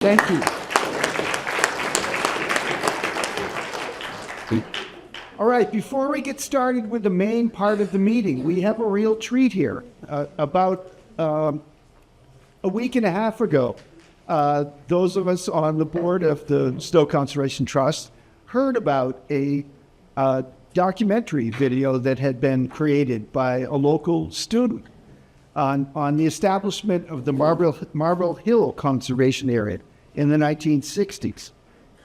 Thank you. All right, before we get started with the main part of the meeting, we have a real treat here. About a week and a half ago, those of us on the board of the Stowe Conservation Trust heard about a documentary video that had been created by a local student on the establishment of the Marble Hill Conservation Area in the 1960s.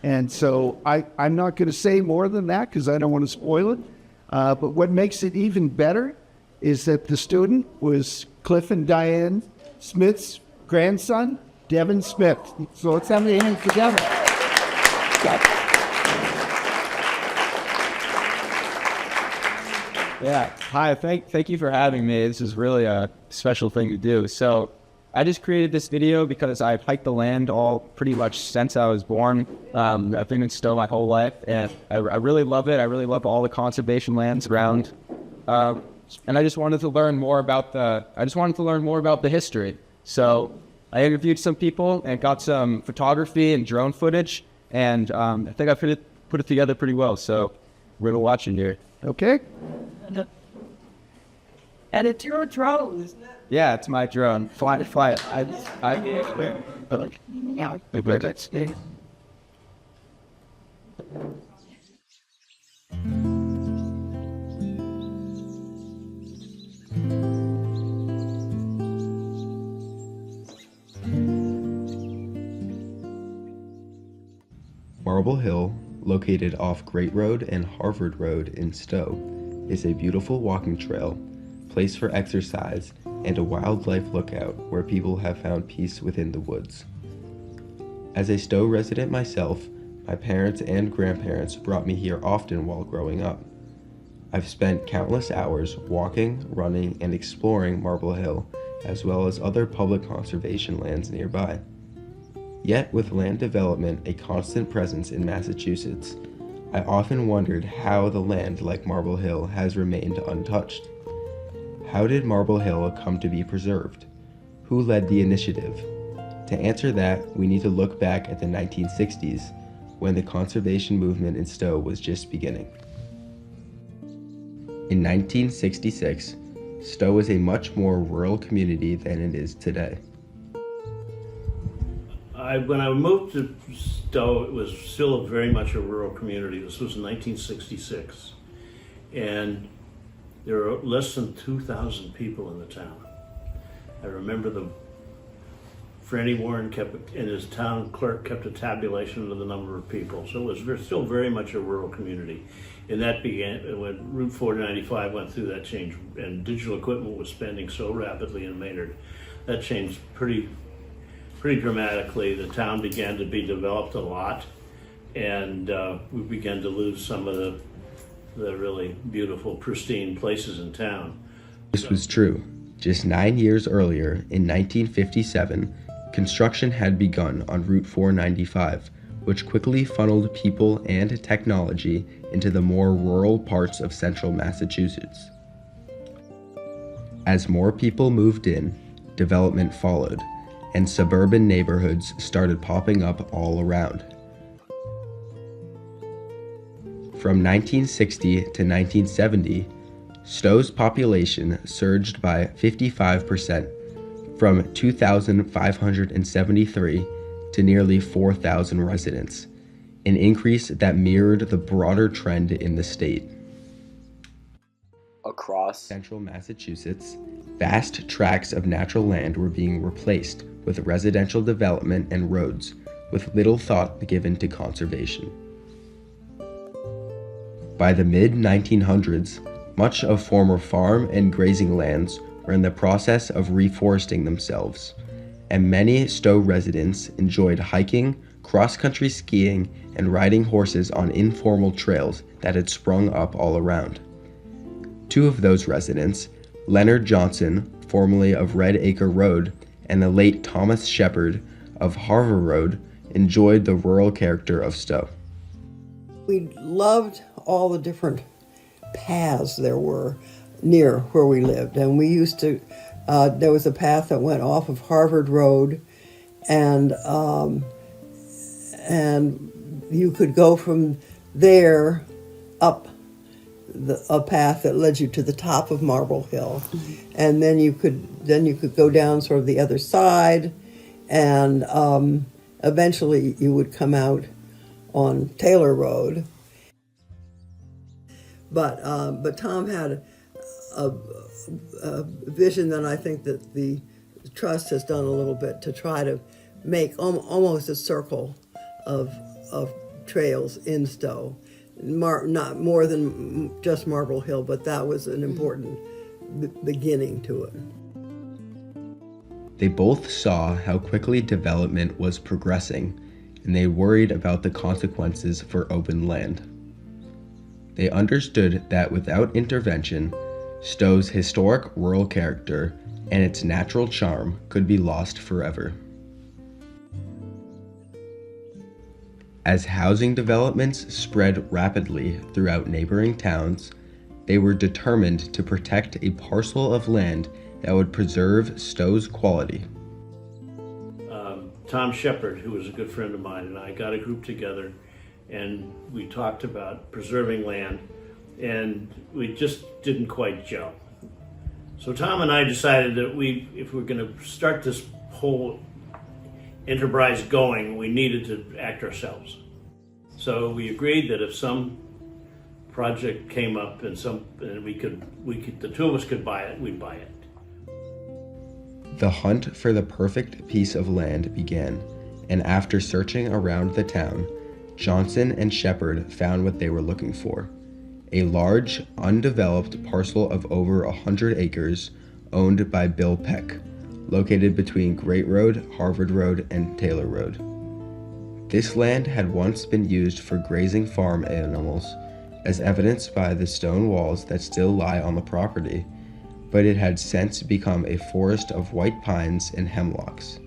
And so I'm not going to say more than that because I don't want to spoil it. But what makes it even better is that the student was Cliff and Diane Smith's grandson, Devin Smith. So let's have a hand for Devin. Yeah. Hi. Thank you for having me. This is really a special thing to do. So I just created this video because I've hiked the land all pretty much since I was born. I've been in Stowe my whole life, and I really love it. I really love all the conservation lands around. And I just wanted to learn more about the history. So I interviewed some people and got some photography and drone footage, and I think I put it together pretty well. So we're gonna watch it here. Okay. And it's your drone, isn't it? Yeah, it's my drone. Fly it. Yeah. Marble Hill, located off Great Road and Harvard Road in Stowe, is a beautiful walking trail, place for exercise, and a wildlife lookout where people have found peace within the woods. As a Stowe resident myself, my parents and grandparents brought me here often while growing up. I've spent countless hours walking, running, and exploring Marble Hill, as well as other public conservation lands nearby. Yet, with land development a constant presence in Massachusetts, I often wondered how the land like Marble Hill has remained untouched. How did Marble Hill come to be preserved? Who led the initiative? To answer that, we need to look back at the 1960s, when the conservation movement in Stowe was just beginning. In 1966, Stowe was a much more rural community than it is today. When I moved to Stowe, it was still very much a rural community. This was in 1966. And there were less than 2,000 people in the town. I remember Franny Warren and his town clerk kept a tabulation of the number of people. So it was still very much a rural community. And that began when Route 495 went through that change, and digital equipment was spending so rapidly in Maynard. That changed pretty dramatically. The town began to be developed a lot, and we began to lose some of the really beautiful, pristine places in town. This was true. Just 9 years earlier, in 1957, construction had begun on Route 495, which quickly funneled people and technology into the more rural parts of central Massachusetts. As more people moved in, development followed, and suburban neighborhoods started popping up all around. From 1960 to 1970, Stowe's population surged by 55%, from 2,573 to nearly 4,000 residents, an increase that mirrored the broader trend in the state. Across central Massachusetts, vast tracts of natural land were being replaced with residential development and roads, with little thought given to conservation. By the mid-1900s, much of former farm and grazing lands were in the process of reforesting themselves, and many Stowe residents enjoyed hiking, cross-country skiing, and riding horses on informal trails that had sprung up all around. Two of those residents, Leonard Johnson, formerly of Red Acre Road, and the late Thomas Shepard of Harvard Road, enjoyed the rural character of Stowe. We loved all the different paths there were near where we lived, and we used to, there was a path that went off of Harvard Road, and and you could go from there up a path that led you to the top of Marble Hill, and then you could go down sort of the other side, and eventually you would come out on Taylor Road. But Tom had a vision that I think that the trust has done a little bit to try to make almost a circle of trails in Stowe. Not more than just Marble Hill, but that was an important beginning to it. They both saw how quickly development was progressing, and they worried about the consequences for open land. They understood that without intervention, Stowe's historic rural character and its natural charm could be lost forever. As housing developments spread rapidly throughout neighboring towns, they were determined to protect a parcel of land that would preserve Stowe's quality. Tom Shepard, who was a good friend of mine, and I got a group together, and we talked about preserving land, and we just didn't quite gel. So Tom and I decided that if we're going to start this whole enterprise going, we needed to act ourselves. So we agreed that if some project came up and the two of us could buy it, we'd buy it. The hunt for the perfect piece of land began, and after searching around the town, Johnson and Shepard found what they were looking for: a large, undeveloped parcel of over 100 acres owned by Bill Peck, located between Great Road, Harvard Road, and Taylor Road. This land had once been used for grazing farm animals, as evidenced by the stone walls that still lie on the property, but it had since become a forest of white pines and hemlocks.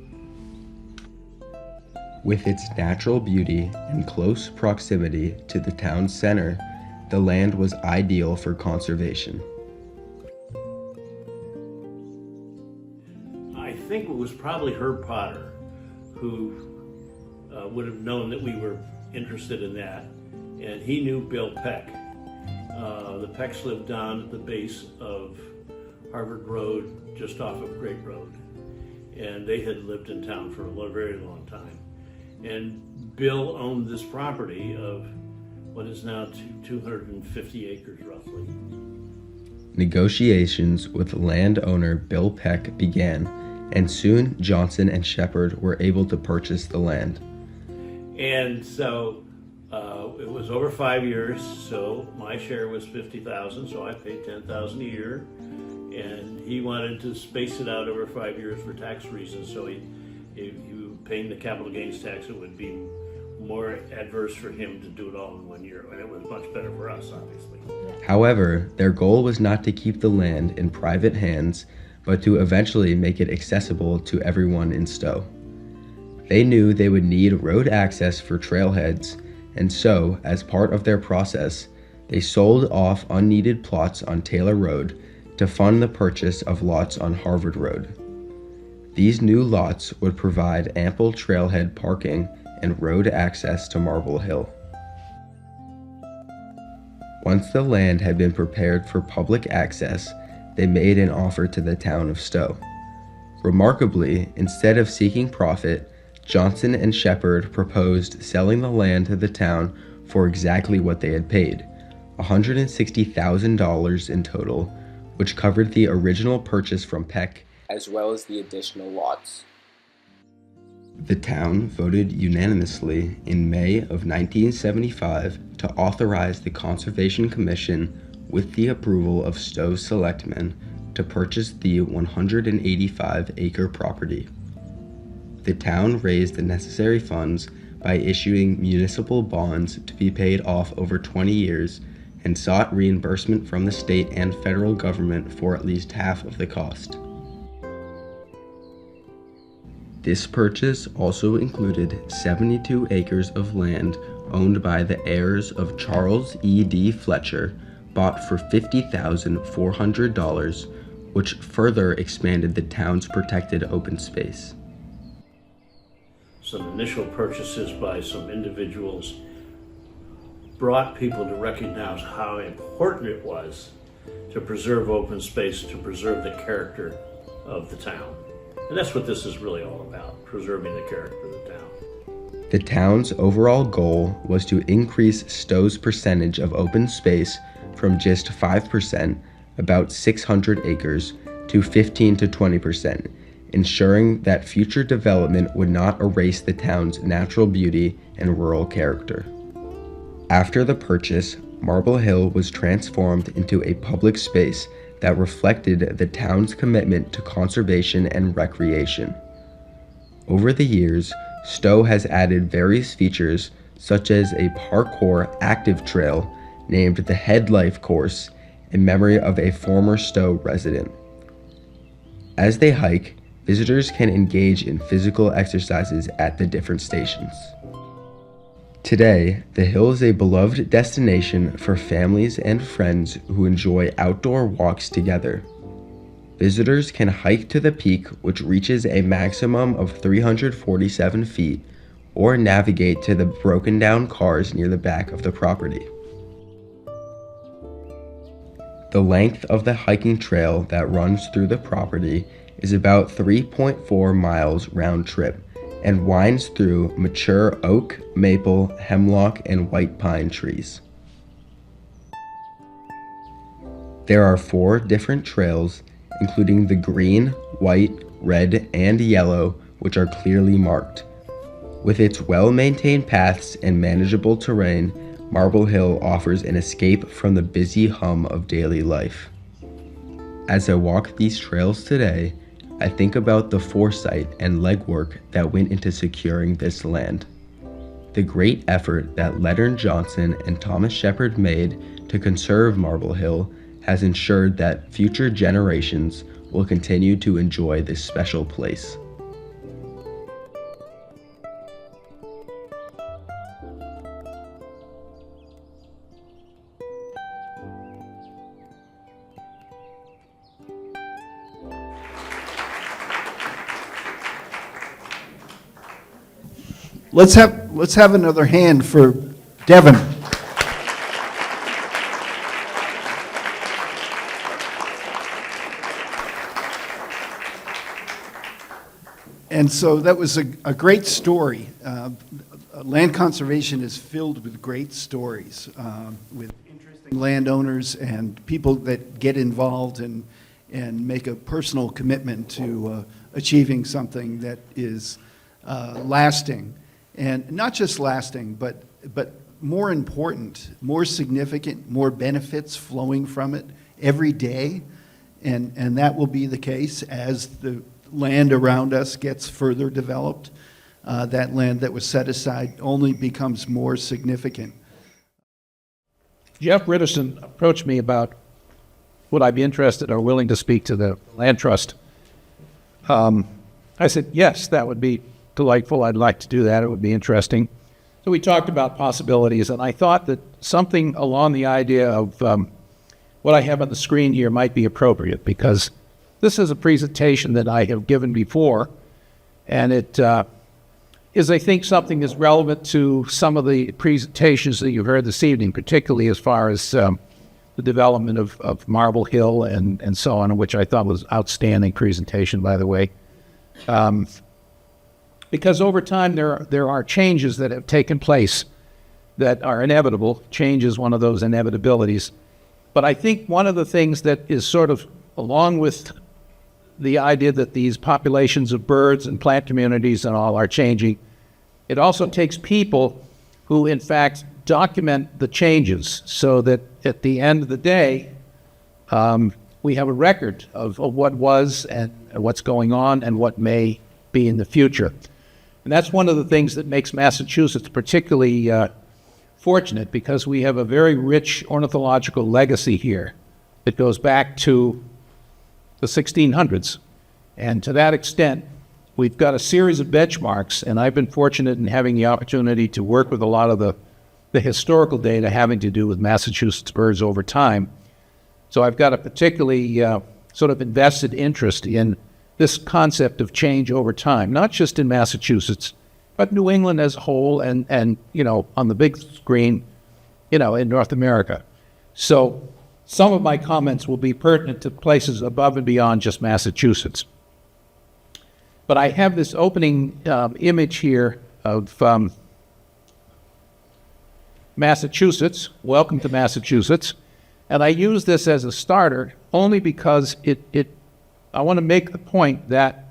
With its natural beauty and close proximity to the town center, the land was ideal for conservation. I think it was probably Herb Potter who would have known that we were interested in that, and he knew Bill Peck. The Pecks lived down at the base of Harvard Road, just off of Great Road, and they had lived in town for a very long time. And Bill owned this property of what is now 250 acres roughly. Negotiations with landowner Bill Peck began, and soon Johnson and Shepard were able to purchase the land. And so it was over 5 years, so my share was $50,000, so I paid $10,000 a year. And he wanted to space it out over 5 years for tax reasons, so he paying the capital gains tax, it would be more adverse for him to do it all in 1 year, and it was much better for us, obviously. However, their goal was not to keep the land in private hands, but to eventually make it accessible to everyone in Stowe. They knew they would need road access for trailheads, and so, as part of their process, they sold off unneeded plots on Taylor Road to fund the purchase of lots on Harvard Road. These new lots would provide ample trailhead parking and road access to Marble Hill. Once the land had been prepared for public access, they made an offer to the town of Stowe. Remarkably, instead of seeking profit, Johnson and Shepard proposed selling the land to the town for exactly what they had paid, $160,000 in total, which covered the original purchase from Peck, as well as the additional lots. The town voted unanimously in May of 1975 to authorize the Conservation Commission, with the approval of Stowe's selectmen, to purchase the 185-acre property. The town raised the necessary funds by issuing municipal bonds to be paid off over 20 years and sought reimbursement from the state and federal government for at least half of the cost. This purchase also included 72 acres of land owned by the heirs of Charles E.D. Fletcher, bought for $50,400, which further expanded the town's protected open space. some initial purchases by some individuals brought people to recognize how important it was to preserve open space, to preserve the character of the town. And that's what this is really all about, preserving the character of the town. The town's overall goal was to increase Stowe's percentage of open space from just 5%, about 600 acres, to 15 to 20%, ensuring that future development would not erase the town's natural beauty and rural character. After the purchase, Marble Hill was transformed into a public space that reflected the town's commitment to conservation and recreation. Over the years, Stowe has added various features such as a parkour active trail named the Head Life Course in memory of a former Stowe resident. As they hike, visitors can engage in physical exercises at the different stations. Today, the hill is a beloved destination for families and friends who enjoy outdoor walks together. Visitors can hike to the peak, which reaches a maximum of 347 feet, or navigate to the broken down cars near the back of the property. The length of the hiking trail that runs through the property is about 3.4 miles round trip, and winds through mature oak, maple, hemlock, and white pine trees. There are 4 different trails, including the green, white, red, and yellow, which are clearly marked. With its well-maintained paths and manageable terrain, Marble Hill offers an escape from the busy hum of daily life. As I walk these trails today, I think about the foresight and legwork that went into securing this land. The great effort that Leonard Johnson and Thomas Shepard made to conserve Marble Hill has ensured that future generations will continue to enjoy this special place. Let's have another hand for Devin. And so that was a great story. Land conservation is filled with great stories, with interesting landowners and people that get involved and make a personal commitment to achieving something that is lasting. And not just lasting, but more important, more significant, more benefits flowing from it every day. And that will be the case as the land around us gets further developed. That land that was set aside only becomes more significant. Jeff Ritterson approached me about would I be interested or willing to speak to the land trust. I said, yes, that would be delightful. I'd like to do that. It would be interesting. So we talked about possibilities, and I thought that something along the idea of what I have on the screen here might be appropriate, because this is a presentation that I have given before, and it is, I think, something that's relevant to some of the presentations that you've heard this evening, particularly as far as the development of Marble Hill and so on, which I thought was outstanding presentation, by the way. Because over time there are changes that have taken place that are inevitable. Change is one of those inevitabilities. But I think one of the things that is sort of along with the idea that these populations of birds and plant communities and all are changing, it also takes people who in fact document the changes so that at the end of the day, we have a record of what was and what's going on and what may be in the future. And that's one of the things that makes Massachusetts particularly fortunate, because we have a very rich ornithological legacy here that goes back to the 1600s. And to that extent, we've got a series of benchmarks, and I've been fortunate in having the opportunity to work with a lot of the historical data having to do with Massachusetts birds over time. So I've got a particularly sort of invested interest in this concept of change over time, not just in Massachusetts, but New England as a whole and on the big screen, in North America. So some of my comments will be pertinent to places above and beyond just Massachusetts. But I have this opening image here of Massachusetts. Welcome to Massachusetts. And I use this as a starter only because I want to make the point that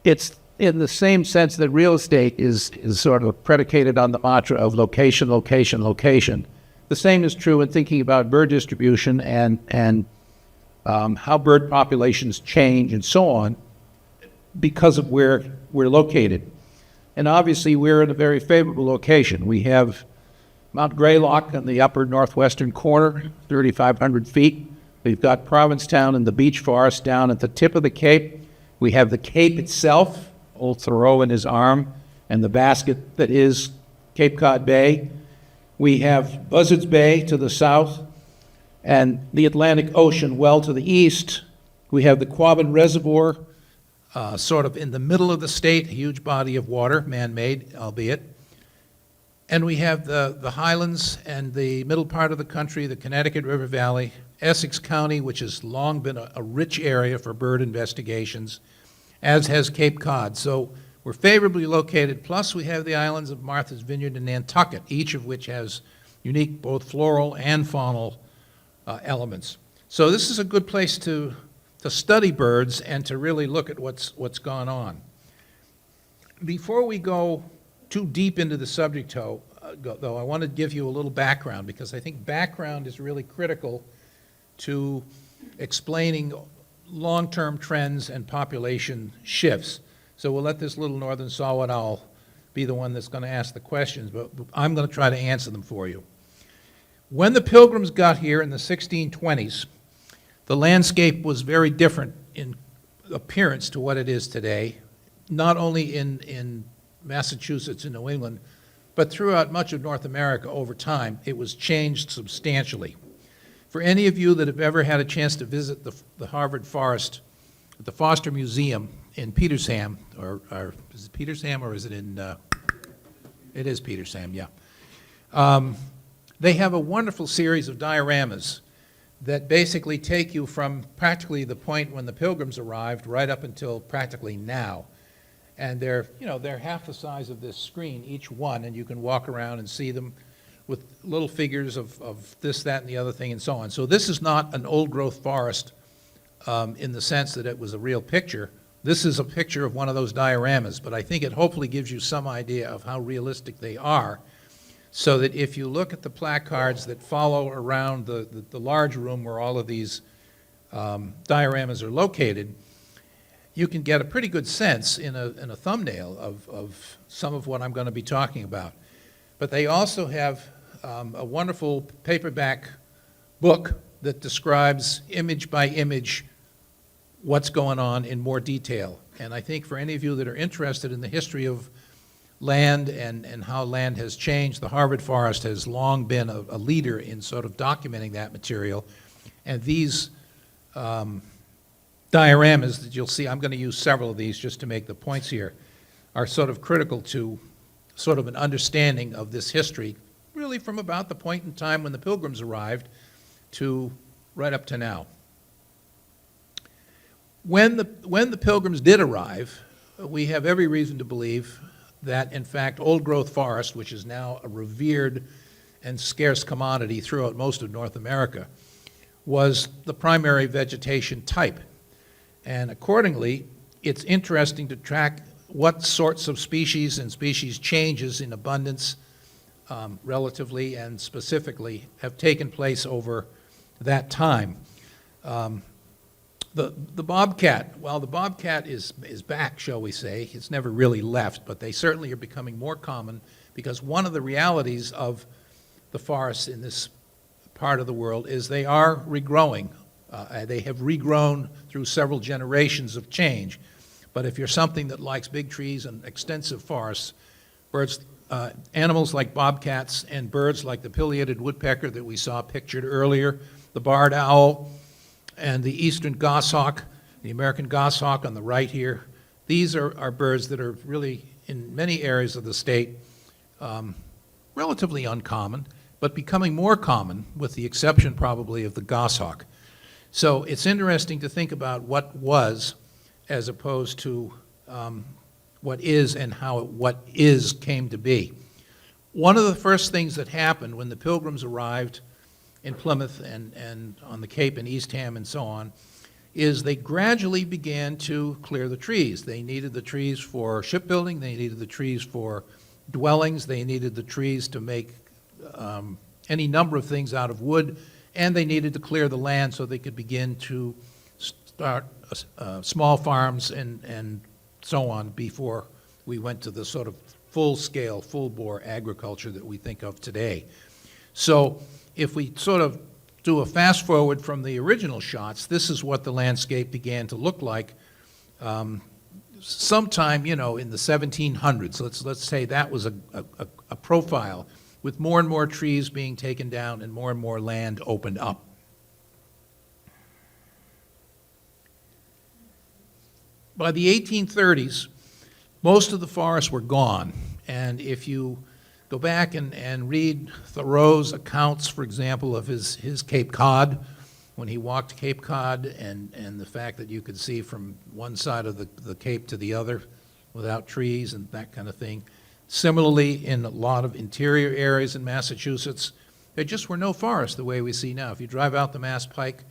it's in the same sense that real estate is sort of predicated on the mantra of location, location, location. The same is true in thinking about bird distribution and how bird populations change and so on because of where we're located. And obviously we're in a very favorable location. We have Mount Greylock in the upper northwestern corner, 3,500 feet. We've got Provincetown in the beech forest down at the tip of the Cape. We have the Cape itself, Old Thoreau in his arm, and the basket that is Cape Cod Bay. We have Buzzards Bay to the south, and the Atlantic Ocean well to the east. We have the Quabbin Reservoir, sort of in the middle of the state, a huge body of water, man-made, albeit. And we have the highlands and the middle part of the country, the Connecticut River Valley, Essex County, which has long been a rich area for bird investigations, as has Cape Cod. So we're favorably located, plus we have the islands of Martha's Vineyard and Nantucket, each of which has unique both floral and faunal elements. So this is a good place to study birds and to really look at what's gone on. Before we go too deep into the subject, though, I want to give you a little background, because I think background is really critical to explaining long-term trends and population shifts. So we'll let this little northern saw-whet owl be the one that's going to ask the questions, but I'm going to try to answer them for you. When the Pilgrims got here in the 1620s, the landscape was very different in appearance to what it is today, not only in Massachusetts and New England, but throughout much of North America over time. It was changed substantially. For any of you that have ever had a chance to visit the Harvard Forest, at the Foster Museum in Petersham, or is it Petersham or is it in, it is Petersham, yeah. They have a wonderful series of dioramas that basically take you from practically the point when the Pilgrims arrived right up until practically now. And they're half the size of this screen, each one, and you can walk around and see them with little figures of this, that, and the other thing, and so on. So this is not an old-growth forest in the sense that it was a real picture. This is a picture of one of those dioramas, but I think it hopefully gives you some idea of how realistic they are, so that if you look at the placards that follow around the large room where all of these dioramas are located, you can get a pretty good sense in a thumbnail of some of what I'm going to be talking about. But they also have a wonderful paperback book that describes image by image what's going on in more detail. And I think for any of you that are interested in the history of land and how land has changed, the Harvard Forest has long been a leader in sort of documenting that material. And these dioramas that you'll see, I'm going to use several of these just to make the points here, are sort of critical to sort of an understanding of this history, really from about the point in time when the Pilgrims arrived to right up to now. When the Pilgrims did arrive, we have every reason to believe that, in fact, old-growth forest, which is now a revered and scarce commodity throughout most of North America, was the primary vegetation type. And accordingly, it's interesting to track what sorts of species and species changes in abundance relatively and specifically have taken place over that time. The bobcat, well, the bobcat is back, shall we say. It's never really left, but they certainly are becoming more common, because one of the realities of the forests in this part of the world is they are regrowing. They have regrown through several generations of change. But if you're something that likes big trees and extensive forests, birds, animals like bobcats and birds like the pileated woodpecker that we saw pictured earlier, the barred owl, and the eastern goshawk, the American goshawk on the right here, these are birds that are really in many areas of the state relatively uncommon, but becoming more common, with the exception probably of the goshawk. So it's interesting to think about what was as opposed to what is and how what is came to be. One of the first things that happened when the Pilgrims arrived in Plymouth and on the Cape in Eastham and so on is they gradually began to clear the trees. They needed the trees for shipbuilding, they needed the trees for dwellings, they needed the trees to make any number of things out of wood, and they needed to clear the land so they could begin to start small farms and so on before we went to the sort of full-scale, full-bore agriculture that we think of today. So if we sort of do a fast forward from the original shots, this is what the landscape began to look like sometime, in the 1700s. Let's say that was a profile with more and more trees being taken down and more land opened up. By the 1830s, most of the forests were gone, and if you go back and read Thoreau's accounts, for example, of his Cape Cod, when he walked Cape Cod, and the fact that you could see from one side of the Cape to the other without trees and that kind of thing. Similarly, in a lot of interior areas in Massachusetts, there just were no forests the way we see now. If you drive out the Mass Pike,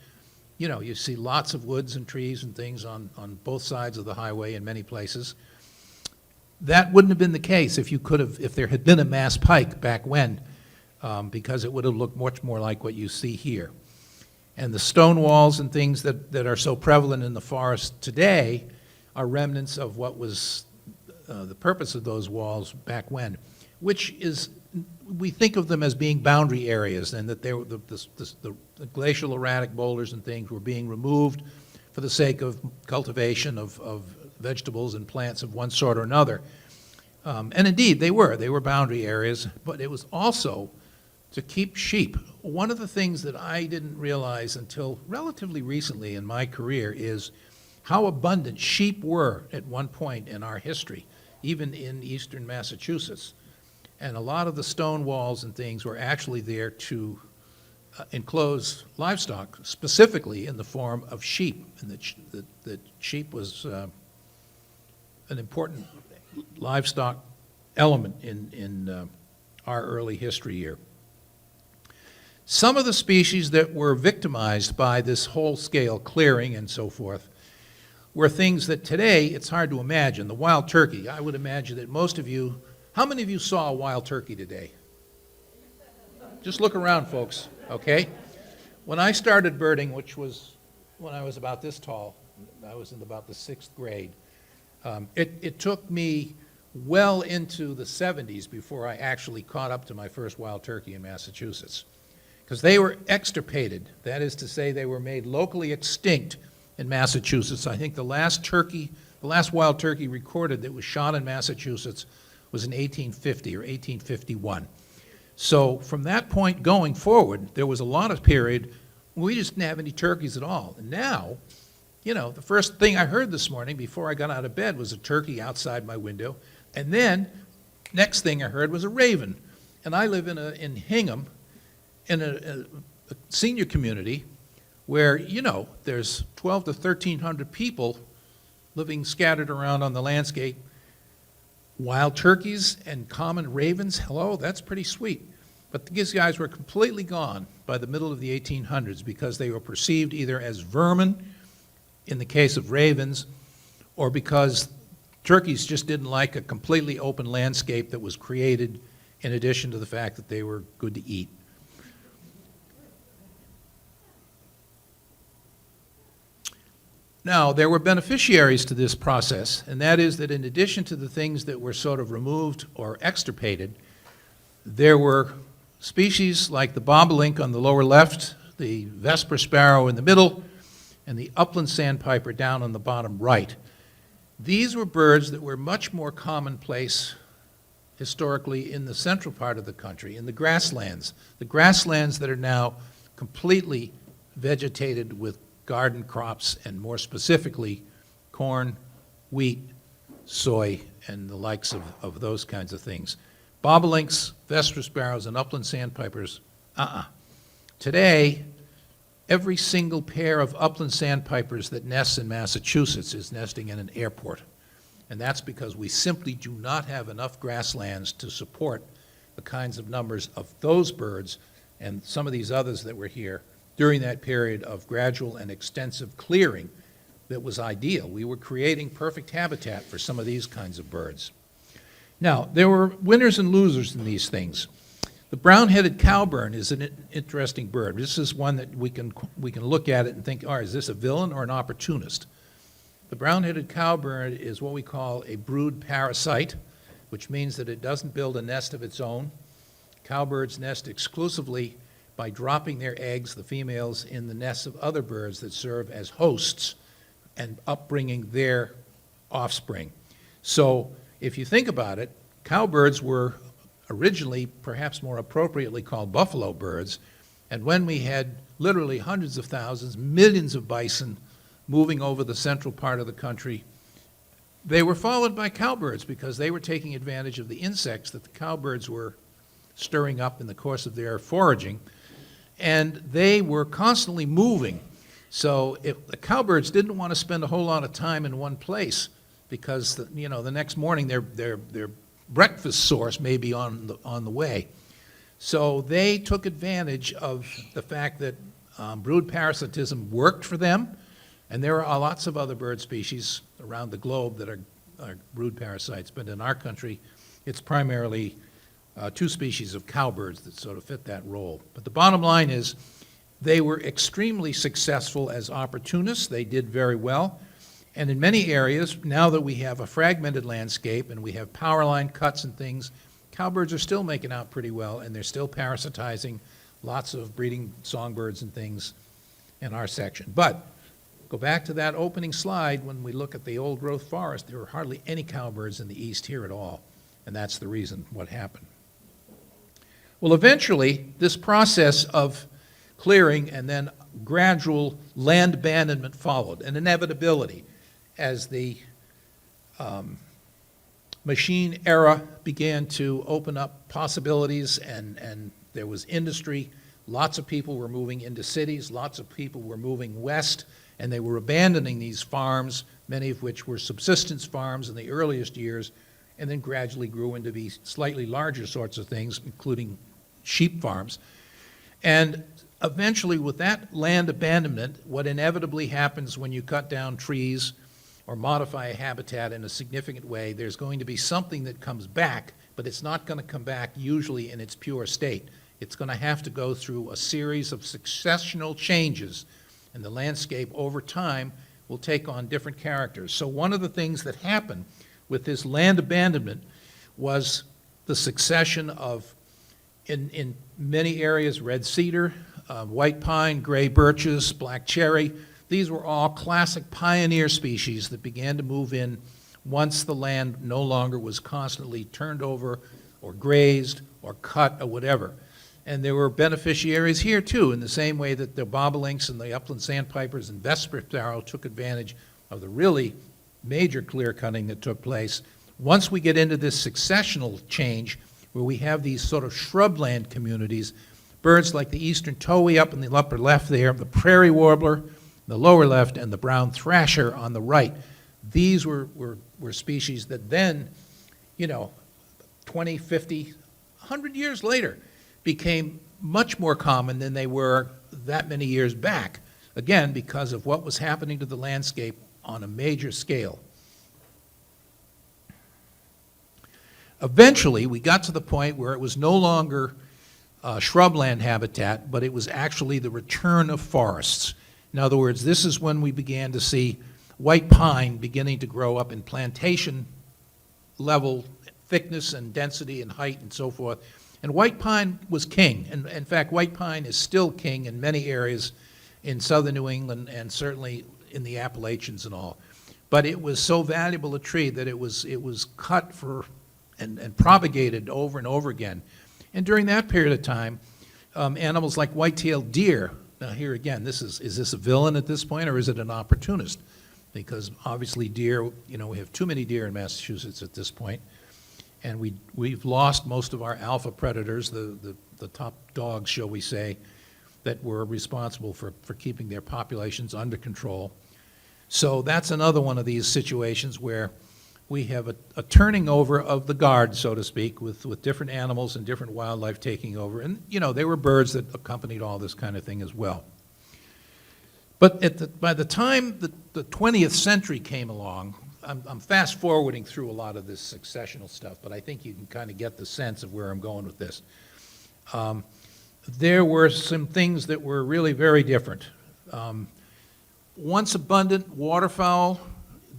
you see lots of woods and trees and things on both sides of the highway in many places. That wouldn't have been the case if there had been a Mass Pike back when, because it would have looked much more like what you see here. And the stone walls and things that are so prevalent in the forest today are remnants of what was the purpose of those walls back when, which is, we think of them as being boundary areas, and that the glacial erratic boulders and things were being removed for the sake of cultivation of vegetables and plants of one sort or another. And indeed, they were boundary areas, but it was also to keep sheep. One of the things that I didn't realize until relatively recently in my career is how abundant sheep were at one point in our history, even in eastern Massachusetts. And a lot of the stone walls and things were actually there to enclose livestock, specifically in the form of sheep, and that sheep was an important livestock element in our early history here. Some of the species that were victimized by this whole-scale clearing and so forth were things that today it's hard to imagine. The wild turkey, I would imagine that most of you, how many of you saw a wild turkey today? Just look around, folks, okay? When I started birding, which was when I was about this tall, I was in about the 6th grade, it took me well into the 70s before I actually caught up to my first wild turkey in Massachusetts, because they were extirpated. That is to say, they were made locally extinct in Massachusetts. I think the last wild turkey recorded that was shot in Massachusetts was in 1850 or 1851. So from that point going forward, there was a lot of period when we just didn't have any turkeys at all. And now, the first thing I heard this morning before I got out of bed was a turkey outside my window. And then, next thing I heard was a raven. And I live in Hingham, in a senior community where, there's 12 to 1,300 people living scattered around on the landscape. Wild turkeys and common ravens, hello, that's pretty sweet. But these guys were completely gone by the middle of the 1800s because they were perceived either as vermin, in the case of ravens, or because turkeys just didn't like a completely open landscape that was created in addition to the fact that they were good to eat. Now, there were beneficiaries to this process, and that is that in addition to the things that were sort of removed or extirpated, there were species like the bobolink on the lower left, the vesper sparrow in the middle, and the upland sandpiper down on the bottom right. These were birds that were much more commonplace historically in the central part of the country, in the grasslands that are now completely vegetated with garden crops, and more specifically, corn, wheat, soy, and the likes of those kinds of things. Bobolinks, vesper sparrows, and upland sandpipers, Today, every single pair of upland sandpipers that nests in Massachusetts is nesting in an airport. And that's because we simply do not have enough grasslands to support the kinds of numbers of those birds and some of these others that were here during that period of gradual and extensive clearing that was ideal. We were creating perfect habitat for some of these kinds of birds. Now, there were winners and losers in these things. The brown-headed cowbird is an interesting bird. This is one that we can look at it and think, is this a villain or an opportunist? The brown-headed cowbird is what we call a brood parasite, which means that it doesn't build a nest of its own. Cowbirds nest exclusively by dropping their eggs, the females, in the nests of other birds that serve as hosts and upbringing their offspring. So if you think about it, cowbirds were originally perhaps more appropriately called buffalo birds, and when we had literally hundreds of thousands, millions of bison moving over the central part of the country, they were followed by cowbirds because they were taking advantage of the insects that the cowbirds were stirring up in the course of their foraging, and they were constantly moving. So if the cowbirds didn't want to spend a whole lot of time in one place because the next morning their breakfast source may be on the way. So they took advantage of the fact that brood parasitism worked for them, and there are lots of other bird species around the globe that are brood parasites, but in our country it's primarily two species of cowbirds that sort of fit that role. But the bottom line is they were extremely successful as opportunists. They did very well. And in many areas, now that we have a fragmented landscape and we have power line cuts and things, cowbirds are still making out pretty well, and they're still parasitizing lots of breeding songbirds and things in our section. But go back to that opening slide. When we look at the old growth forest, there were hardly any cowbirds in the east here at all, and that's the reason what happened. Well, eventually, this process of clearing and then gradual land abandonment followed, an inevitability. As the machine era began to open up possibilities and there was industry, lots of people were moving into cities, lots of people were moving west, and they were abandoning these farms, many of which were subsistence farms in the earliest years, and then gradually grew into these slightly larger sorts of things, including sheep farms. And eventually, with that land abandonment, what inevitably happens when you cut down trees or modify a habitat in a significant way, there's going to be something that comes back, but it's not going to come back usually in its pure state. It's going to have to go through a series of successional changes, and the landscape over time will take on different characters. So one of the things that happened with this land abandonment was the succession of, in many areas, red cedar, white pine, gray birches, black cherry. These were all classic pioneer species that began to move in once the land no longer was constantly turned over or grazed or cut or whatever. And there were beneficiaries here too, in the same way that the bobolinks and the upland sandpipers and vesper sparrow took advantage of the really major clear cutting that took place. Once we get into this successional change, where we have these sort of shrubland communities, birds like the eastern towhee up in the upper left there, the prairie warbler, the lower left, and the brown thrasher on the right. These were species that then, 20, 50, 100 years later became much more common than they were that many years back, again, because of what was happening to the landscape on a major scale. Eventually, we got to the point where it was no longer shrubland habitat, but it was actually the return of forests. In other words, this is when we began to see white pine beginning to grow up in plantation level thickness and density and height and so forth. And white pine was king. And in fact, white pine is still king in many areas in southern New England and certainly in the Appalachians and all. But it was so valuable a tree that it was cut for and propagated over and over again. And during that period of time, animals like white-tailed deer, now here again, is this a villain at this point or is it an opportunist? because obviously deer, we have too many deer in Massachusetts at this point, and we've lost most of our alpha predators, the top dogs, shall we say, that were responsible for keeping their populations under control. So that's another one of these situations where we have a turning over of the guard, so to speak, with different animals and different wildlife taking over. And, there were birds that accompanied all this kind of thing as well. But by the time the 20th century came along, I'm fast forwarding through a lot of this successional stuff, but I think you can kind of get the sense of where I'm going with this. There were some things that were really very different. Once abundant waterfowl,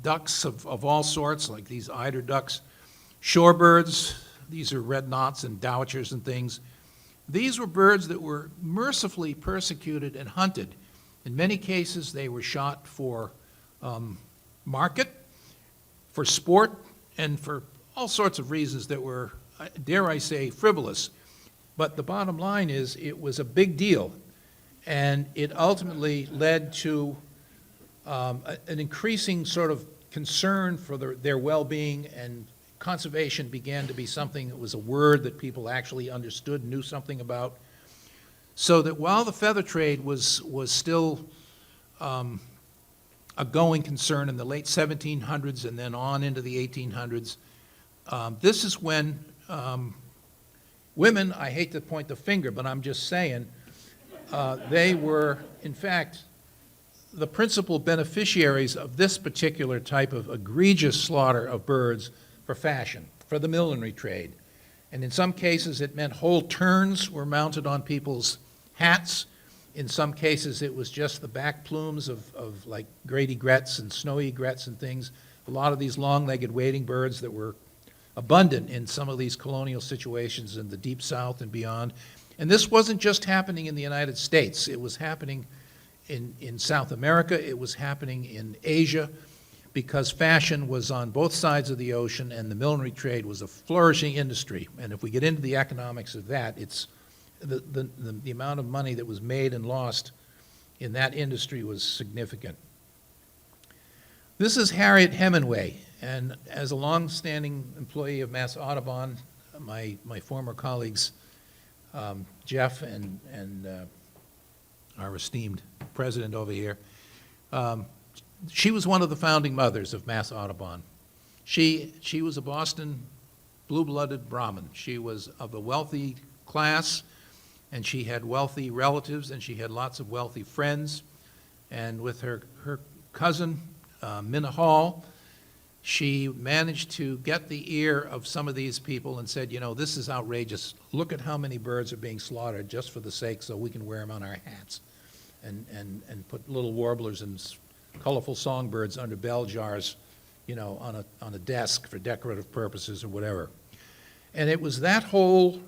ducks of all sorts, like these eider ducks, shorebirds, these are red knots and dowitchers and things. These were birds that were mercifully persecuted and hunted. In many cases, they were shot for market, for sport, and for all sorts of reasons that were, dare I say, frivolous. But the bottom line is it was a big deal, and it ultimately led to an increasing sort of concern for their well-being, and conservation began to be something that was a word that people actually understood, knew something about. So that while the feather trade was still a going concern in the late 1700s and then on into the 1800s, this is when women, I hate to point the finger, but I'm just saying, they were, in fact, the principal beneficiaries of this particular type of egregious slaughter of birds for fashion, for the millinery trade. And in some cases, it meant whole terns were mounted on people's hats. In some cases, it was just the back plumes of like great egrets and snow egrets and things. A lot of these long-legged wading birds that were abundant in some of these colonial situations in the Deep South and beyond. And this wasn't just happening in the United States. It was happening in South America. It was happening in Asia, because fashion was on both sides of the ocean and the millinery trade was a flourishing industry. And if we get into the economics of that, it's the amount of money that was made and lost in that industry was significant. This is Harriet Hemingway, and as a long-standing employee of Mass Audubon, my former colleagues, Jeff and our esteemed president over here, she was one of the founding mothers of Mass Audubon. She was a Boston blue-blooded Brahmin. She was of a wealthy class, and she had wealthy relatives, and she had lots of wealthy friends. And with her cousin, Minna Hall, she managed to get the ear of some of these people and said, this is outrageous. Look at how many birds are being slaughtered just for the sake so we can wear them on our hats and put little warblers and colorful songbirds under bell jars, on a desk for decorative purposes or whatever. And it was that whole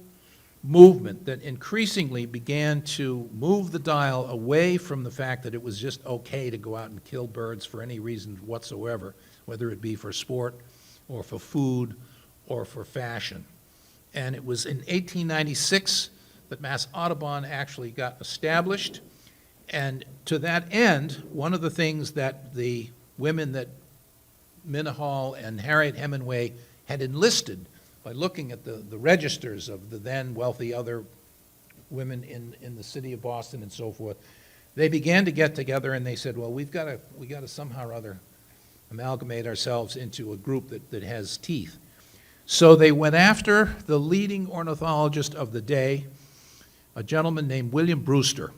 movement that increasingly began to move the dial away from the fact that it was just okay to go out and kill birds for any reason whatsoever, whether it be for sport or for food or for fashion. And it was in 1896 that Mass Audubon actually got established. And to that end, one of the things that the women that Minna Hall and Harriet Hemingway had enlisted by looking at the registers of the then wealthy other women in the city of Boston and so forth, they began to get together and they said, well, we got to somehow or other amalgamate ourselves into a group that has teeth. So they went after the leading ornithologist of the day, a gentleman named William Brewster.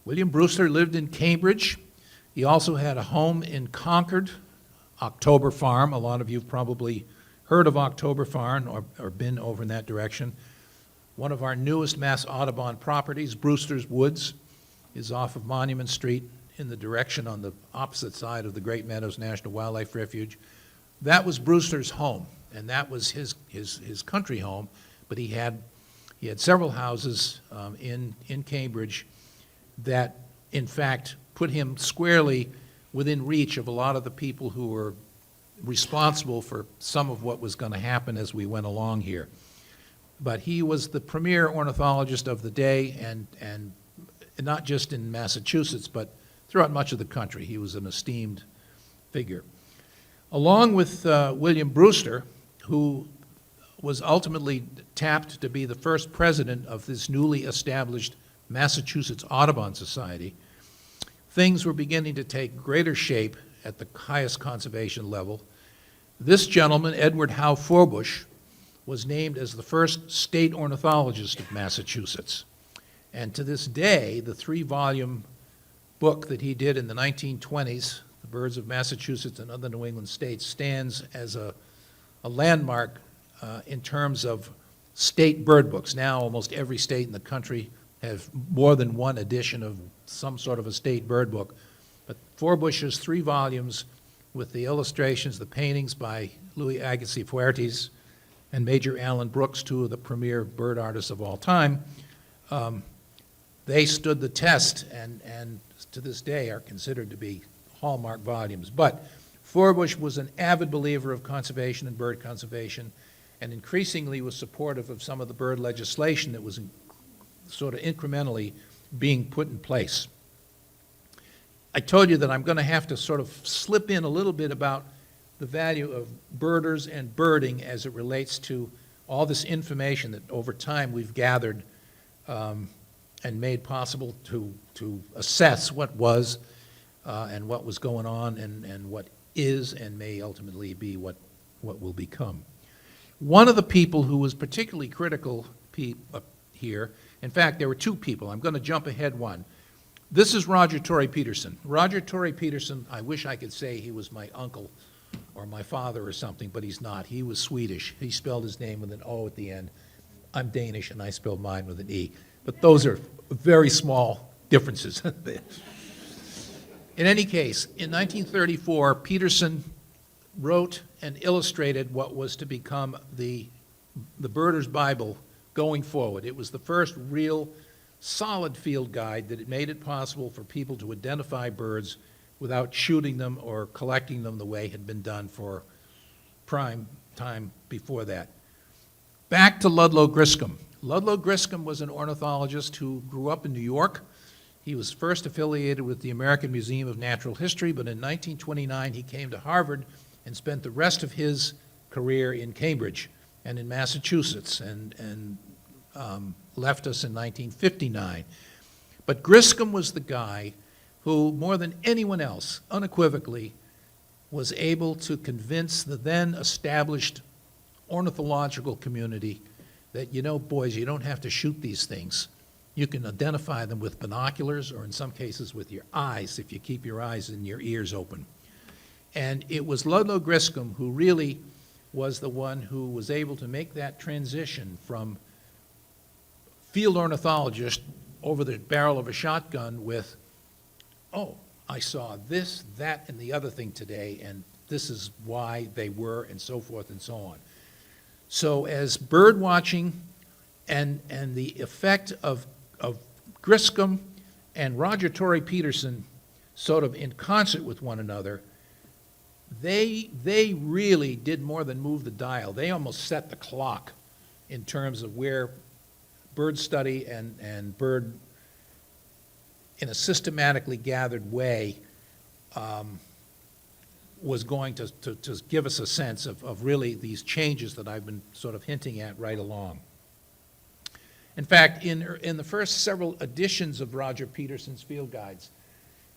William Brewster lived in Cambridge. He also had a home in Concord, October Farm. A lot of you have probably heard of October Farm or been over in that direction. One of our newest Mass Audubon properties, Brewster's Woods, is off of Monument Street in the direction on the opposite side of the Great Meadows National Wildlife Refuge. That was Brewster's home, and that was his country home, but he had several houses in Cambridge that, in fact, put him squarely within reach of a lot of the people who were responsible for some of what was going to happen as we went along here. But he was the premier ornithologist of the day, and not just in Massachusetts, but throughout much of the country. He was an esteemed figure. Along with William Brewster, who was ultimately tapped to be the first president of this newly established Massachusetts Audubon Society, things were beginning to take greater shape at the highest conservation level. This gentleman, Edward Howe Forbush, was named as the first state ornithologist of Massachusetts. And to this day, the 3-volume book that he did in the 1920s, The Birds of Massachusetts and Other New England States, stands as a landmark in terms of state bird books. Now almost every state in the country has more than one edition of some sort of a state bird book. But Forbush's 3 volumes with the illustrations, the paintings by Louis Agassiz Fuertes and Major Allen Brooks, 2 of the premier bird artists of all time, they stood the test and to this day are considered to be hallmark volumes. But Forbush was an avid believer of conservation and bird conservation, and increasingly was supportive of some of the bird legislation that was sort of incrementally being put in place. I told you that I'm going to have to sort of slip in a little bit about the value of birders and birding as it relates to all this information that over time we've gathered and made possible to assess what was and what was going on and what is and may ultimately be what will become. One of the people who was particularly critical here, in fact, there were 2 people. I'm going to jump ahead one. This is Roger Torrey Petersen. Roger Torrey Petersen, I wish I could say he was my uncle or my father or something, but he's not. He was Swedish. He spelled his name with an O at the end. I'm Danish, and I spelled mine with an E. But those are very small differences. In any case, in 1934, Petersen wrote and illustrated what was to become the Birder's Bible going forward. It was the first real solid field guide that it made it possible for people to identify birds without shooting them or collecting them the way had been done for prime time before that. Back to Ludlow Griscom. Ludlow Griscom was an ornithologist who grew up in New York. He was first affiliated with the American Museum of Natural History, but in 1929 he came to Harvard and spent the rest of his career in Cambridge and in Massachusetts and left us in 1959. But Griscom was the guy who, more than anyone else, unequivocally, was able to convince the then established ornithological community that, you know, boys, you don't have to shoot these things. You can identify them with binoculars or in some cases with your eyes if you keep your eyes and your ears open. And it was Ludlow Griscom who really was the one who was able to make that transition from field ornithologist over the barrel of a shotgun with, oh, I saw this, that, and the other thing today, and this is why they were, and so forth and so on. So as bird watching and the effect of Griscom and Roger Torrey Petersen sort of in concert with one another, they really did more than move the dial. They almost set the clock in terms of where bird study and bird in a systematically gathered way was going to give us a sense of really these changes that I've been sort of hinting at right along. In fact, in the first several editions of Roger Petersen's field guides,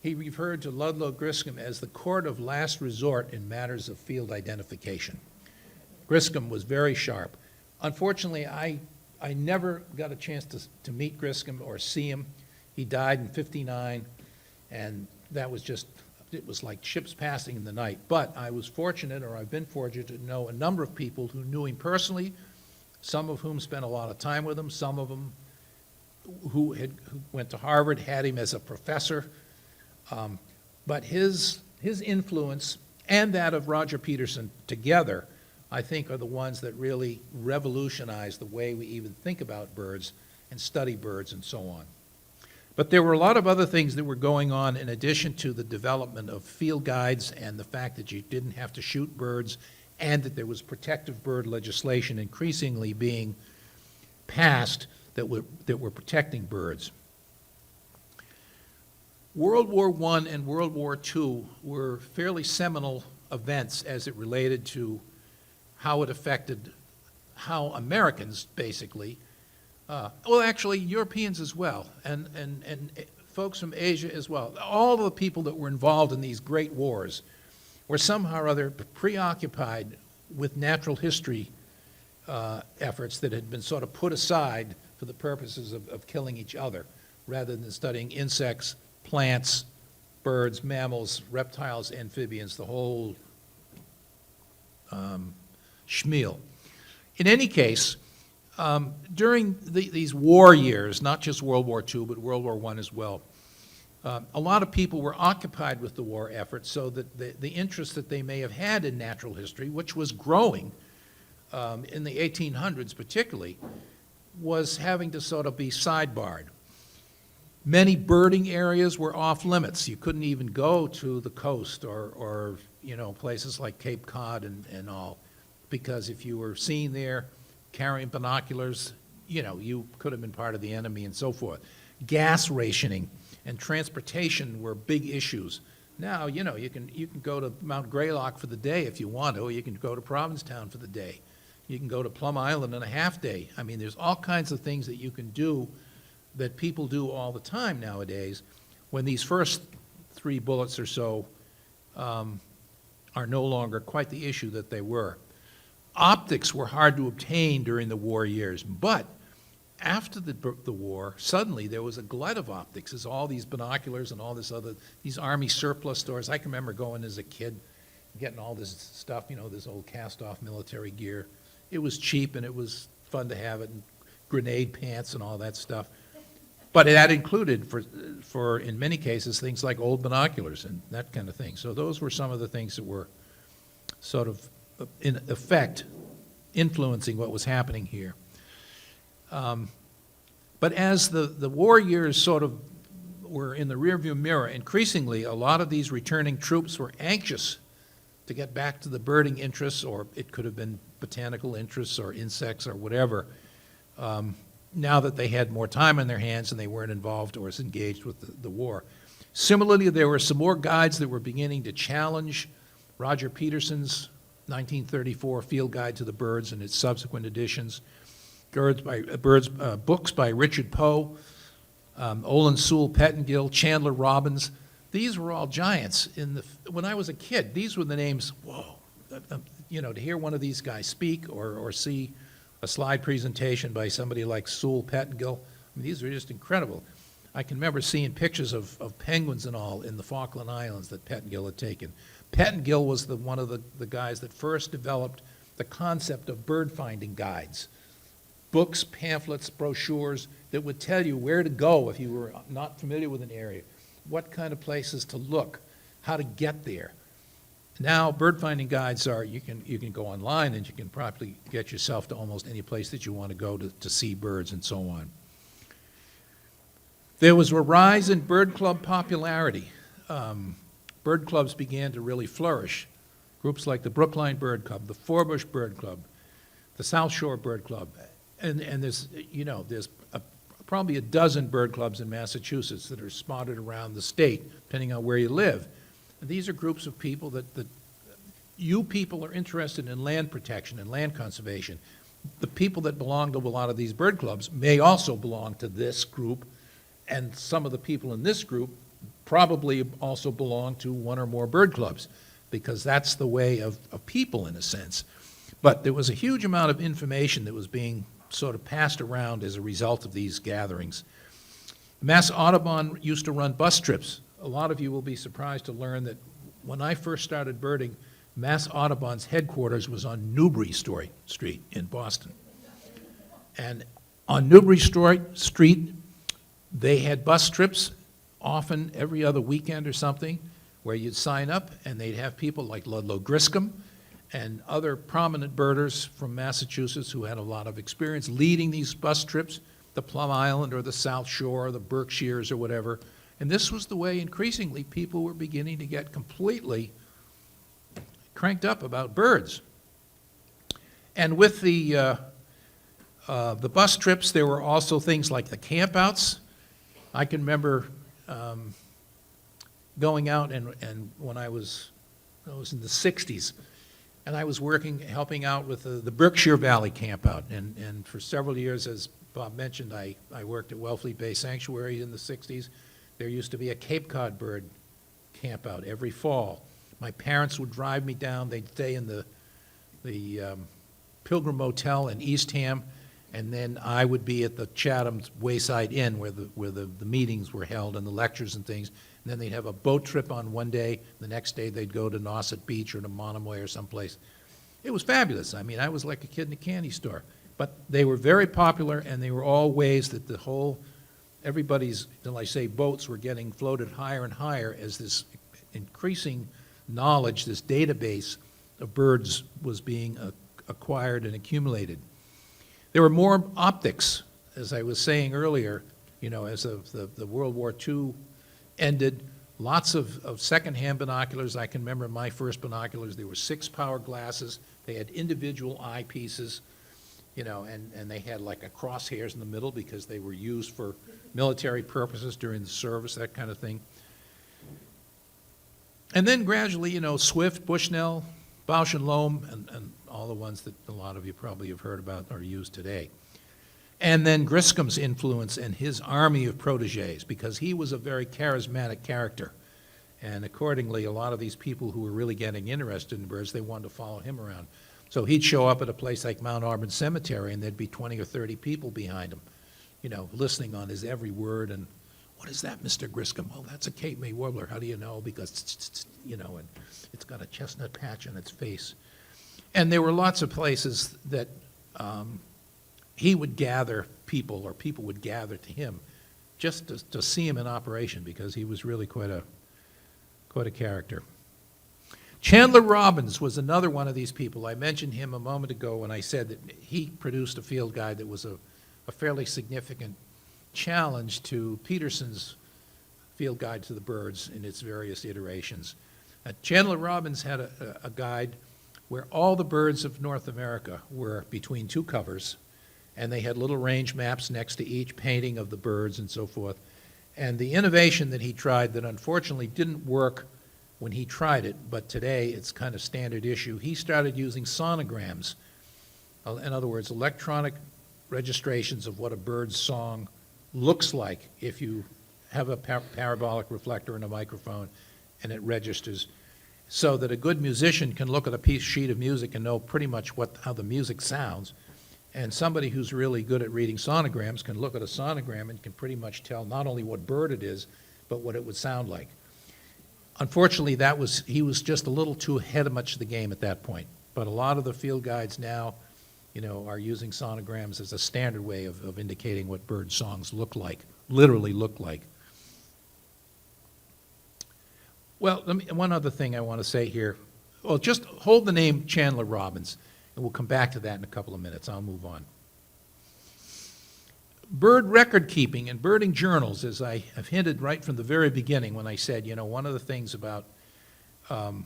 he referred to Ludlow Griscom as the court of last resort in matters of field identification. Griscom was very sharp. Unfortunately, I never got a chance to meet Griscom or see him. He died in '59, and that was just, it was like ships passing in the night. But I was fortunate, or I've been fortunate, to know a number of people who knew him personally, some of whom spent a lot of time with him, some of them who went to Harvard, had him as a professor. But his influence and that of Roger Petersen together, I think, are the ones that really revolutionized the way we even think about birds and study birds and so on. But there were a lot of other things that were going on in addition to the development of field guides and the fact that you didn't have to shoot birds and that there was protective bird legislation increasingly being passed that were protecting birds. World War I and World War II were fairly seminal events as it related to how it affected how Americans, basically, well, actually, Europeans as well, and folks from Asia as well. All the people that were involved in these great wars were somehow or other preoccupied with natural history efforts that had been sort of put aside for the purposes of killing each other, rather than studying insects, plants, birds, mammals, reptiles, amphibians, the whole schmeal. In any case, during these war years, not just World War II, but World War I as well, a lot of people were occupied with the war effort, so that the interest that they may have had in natural history, which was growing in the 1800s particularly, was having to sort of be sidebarred. Many birding areas were off limits. You couldn't even go to the coast or places like Cape Cod and all, because if you were seen there carrying binoculars, you could have been part of the enemy and so forth. Gas rationing and transportation were big issues. Now, you can go to Mount Greylock for the day if you want to, or you can go to Provincetown for the day. You can go to Plum Island in a half day. I mean, there's all kinds of things that you can do that people do all the time nowadays, when these first 3 bullets or so are no longer quite the issue that they were. Optics were hard to obtain during the war years, but after the war, suddenly there was a glut of optics. There's all these binoculars and all these Army surplus stores. I can remember going as a kid, getting all this stuff, this old cast-off military gear. It was cheap and it was fun to have it, and grenade pants and all that stuff. But that included, for in many cases, things like old binoculars and that kind of thing. So those were some of the things that were sort of, in effect, influencing what was happening here. But as the war years sort of were in the rearview mirror, increasingly a lot of these returning troops were anxious to get back to the birding interests, or it could have been botanical interests or insects or whatever, now that they had more time on their hands and they weren't involved or as engaged with the war. Similarly, there were some more guides that were beginning to challenge Roger Peterson's 1934 Field Guide to the Birds and its subsequent editions, books by Richard Poe, Olin Sewell Pettengill, Chandler Robbins. These were all giants. When I was a kid, these were the names, whoa, to hear one of these guys speak or see a slide presentation by somebody like Sewell Pettengill, these were just incredible. I can remember seeing pictures of penguins and all in the Falkland Islands that Pettengill had taken. Pettengill was one of the guys that first developed the concept of bird finding guides. Books, pamphlets, brochures that would tell you where to go if you were not familiar with an area, what kind of places to look, how to get there. Now, bird finding guides are, you can go online and you can probably get yourself to almost any place that you want to go to see birds and so on. There was a rise in bird club popularity. Bird clubs began to really flourish. Groups like the Brookline Bird Club, the Forbush Bird Club, the South Shore Bird Club, and there's probably a dozen bird clubs in Massachusetts that are spotted around the state, depending on where you live. And these are groups of people that you people are interested in land protection and land conservation. The people that belong to a lot of these bird clubs may also belong to this group, and some of the people in this group probably also belong to one or more bird clubs, because that's the way of people in a sense. But there was a huge amount of information that was being sort of passed around as a result of these gatherings. Mass Audubon used to run bus trips. A lot of you will be surprised to learn that when I first started birding, Mass Audubon's headquarters was on Newbury Street in Boston. And on Newbury Street, they had bus trips, often every other weekend or something, where you'd sign up and they'd have people like Ludlow Griscom and other prominent birders from Massachusetts who had a lot of experience leading these bus trips, the Plum Island or the South Shore or the Berkshires or whatever. And this was the way increasingly people were beginning to get completely cranked up about birds. And with the bus trips, there were also things like the campouts. I can remember going out and when I was in the 60s, and I was helping out with the Berkshire Valley campout. And for several years, as Bob mentioned, I worked at Wellfleet Bay Sanctuary in the 60s. There used to be a Cape Cod bird campout every fall. My parents would drive me down. They'd stay in the Pilgrim Motel in Eastham, and then I would be at the Chatham's Wayside Inn where the meetings were held and the lectures and things. And then they'd have a boat trip on one day. The next day they'd go to Nauset Beach or to Monomoy or someplace. It was fabulous. I mean, I was like a kid in a candy store. But they were very popular, and they were all ways that everybody's, till I say boats, were getting floated higher and higher as this increasing knowledge, this database of birds was being acquired and accumulated. There were more optics, as I was saying earlier, as the World War II ended, lots of secondhand binoculars. I can remember my first binoculars. There were 6 power glasses. They had individual eyepieces, and they had like a crosshairs in the middle because they were used for military purposes during the service, that kind of thing. And then gradually, Swift, Bushnell, Bausch and Lomb, and all the ones that a lot of you probably have heard about are used today. And then Griscom's influence and his army of protégés, because he was a very charismatic character. And accordingly, a lot of these people who were really getting interested in birds, they wanted to follow him around. So he'd show up at a place like Mount Auburn Cemetery, and there'd be 20 or 30 people behind him, listening on his every word. And what is that, Mr. Griscom? Oh, that's a Cape May warbler. How do you know? Because, and it's got a chestnut patch on its face. And there were lots of places that he would gather people, or people would gather to him just to see him in operation, because he was really quite a character. Chandler Robbins was another one of these people. I mentioned him a moment ago when I said that he produced a field guide that was a fairly significant challenge to Petersen's Field Guide to the Birds in its various iterations. Chandler Robbins had a guide where all the birds of North America were between 2 covers, and they had little range maps next to each painting of the birds and so forth. And the innovation that he tried that unfortunately didn't work when he tried it, but today it's kind of standard issue, he started using sonograms. In other words, electronic registrations of what a bird's song looks like if you have a parabolic reflector and a microphone and it registers, so that a good musician can look at a sheet of music and know pretty much how the music sounds. And somebody who's really good at reading sonograms can look at a sonogram and can pretty much tell not only what bird it is, but what it would sound like. Unfortunately, he was just a little too ahead of much of the game at that point. But a lot of the field guides now, are using sonograms as a standard way of indicating what bird songs look like, literally look like. Well, one other thing I want to say here. Well, just hold the name Chandler Robbins, and we'll come back to that in a couple of minutes. I'll move on. Bird record keeping and birding journals, as I have hinted right from the very beginning when I said, one of the things about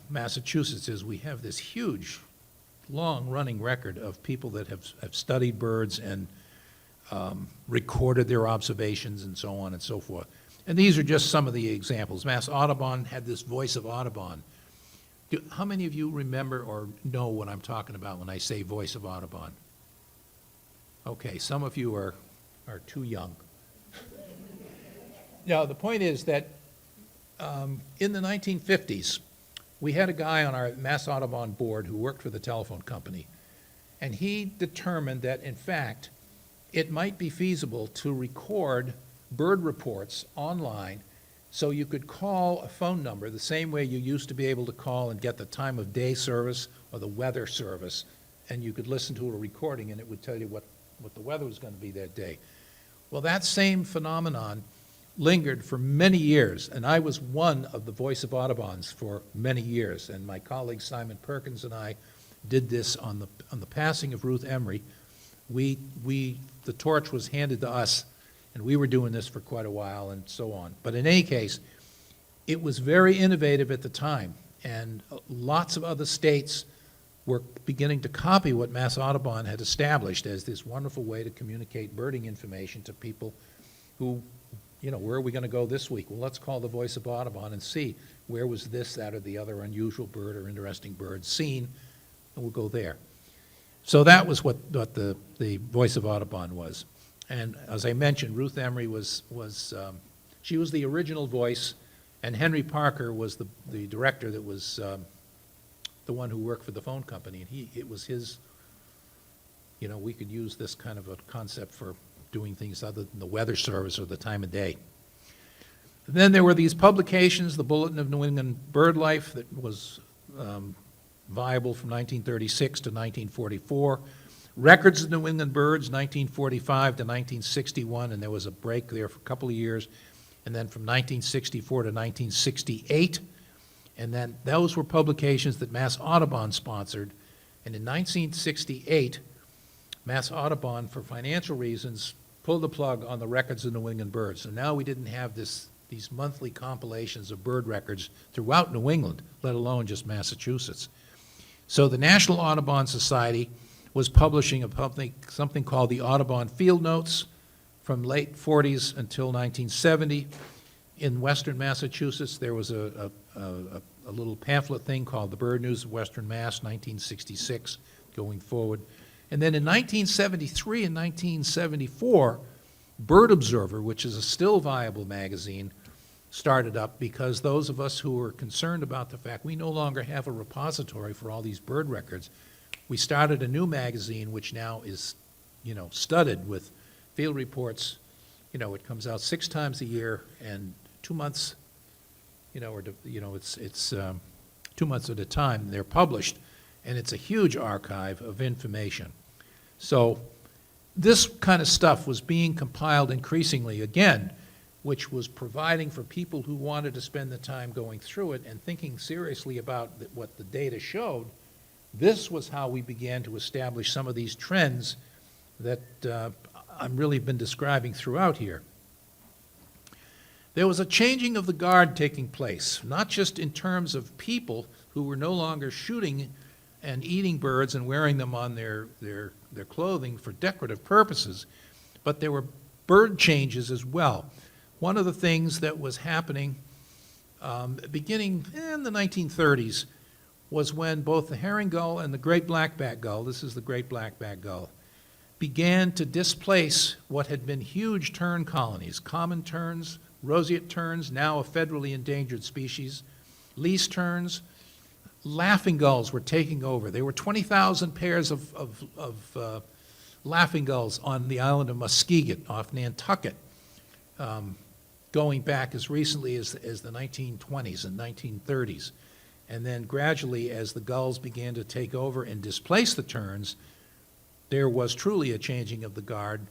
Massachusetts is we have this huge, long-running record of people that have studied birds and recorded their observations and so on and so forth. And these are just some of the examples. Mass Audubon had this Voice of Audubon. How many of you remember or know what I'm talking about when I say Voice of Audubon? Okay, some of you are too young. Now, the point is that in the 1950s, we had a guy on our Mass Audubon board who worked for the telephone company, and he determined that, in fact, it might be feasible to record bird reports online so you could call a phone number the same way you used to be able to call and get the time of day service or the weather service, and you could listen to a recording and it would tell you what the weather was going to be that day. Well, that same phenomenon lingered for many years, and I was one of the Voice of Audubons for many years, and my colleague Simon Perkins and I did this on the passing of Ruth Emery. The torch was handed to us, and we were doing this for quite a while and so on. But in any case, it was very innovative at the time, and lots of other states were beginning to copy what Mass Audubon had established as this wonderful way to communicate birding information to people who where are we going to go this week? Well, let's call the Voice of Audubon and see where was this, that, or the other unusual bird or interesting bird seen, and we'll go there. So that was what the Voice of Audubon was. And as I mentioned, Ruth Emery she was the original voice, and Henry Parker was the director that was the one who worked for the phone company, and it was his, we could use this kind of a concept for doing things other than the weather service or the time of day. And then there were these publications, the Bulletin of New England BirdLife, that was viable from 1936 to 1944. Records of New England Birds, 1945 to 1961, and there was a break there for a couple of years, and then from 1964 to 1968. And then those were publications that Mass Audubon sponsored. And in 1968, Mass Audubon, for financial reasons, pulled the plug on the Records of New England Birds. So now we didn't have these monthly compilations of bird records throughout New England, let alone just Massachusetts. So the National Audubon Society was publishing something called the Audubon Field Notes from late 40s until 1970. In Western Massachusetts, there was a little pamphlet thing called the Bird News of Western Mass, 1966, going forward. And then in 1973 and 1974, Bird Observer, which is a still viable magazine, started up because those of us who were concerned about the fact we no longer have a repository for all these bird records, we started a new magazine which now is, studded with field reports. It comes out 6 times a year and 2 months, it's 2 months at a time they're published, and it's a huge archive of information. So this kind of stuff was being compiled increasingly, again, which was providing for people who wanted to spend the time going through it and thinking seriously about what the data showed. This was how we began to establish some of these trends that I've really been describing throughout here. There was a changing of the guard taking place, not just in terms of people who were no longer shooting and eating birds and wearing them on their clothing for decorative purposes, but there were bird changes as well. One of the things that was happening beginning in the 1930s was when both the herring gull and the great black-backed gull, this is the great black-backed gull, began to displace what had been huge tern colonies, common terns, roseate terns, now a federally endangered species, least terns. Laughing gulls were taking over. There were 20,000 pairs of laughing gulls on the island of Muskegon off Nantucket, going back as recently as the 1920s and 1930s. And then gradually, as the gulls began to take over and displace the terns, there was truly a changing of the guard.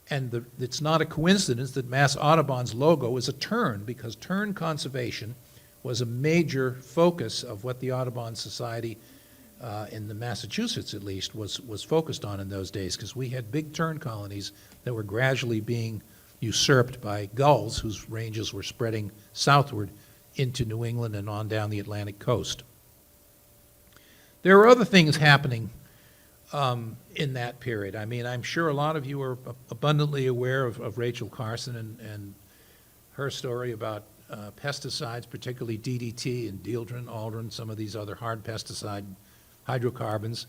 And it's not a coincidence that Mass Audubon's logo is a tern, because tern conservation was a major focus of what the Audubon Society, in the Massachusetts at least, was focused on in those days, because we had big tern colonies that were gradually being usurped by gulls whose ranges were spreading southward into New England and on down the Atlantic coast. There are other things happening in that period. I mean, I'm sure a lot of you are abundantly aware of Rachel Carson and her story about pesticides, particularly DDT and dieldrin, aldrin, some of these other hard pesticide hydrocarbons,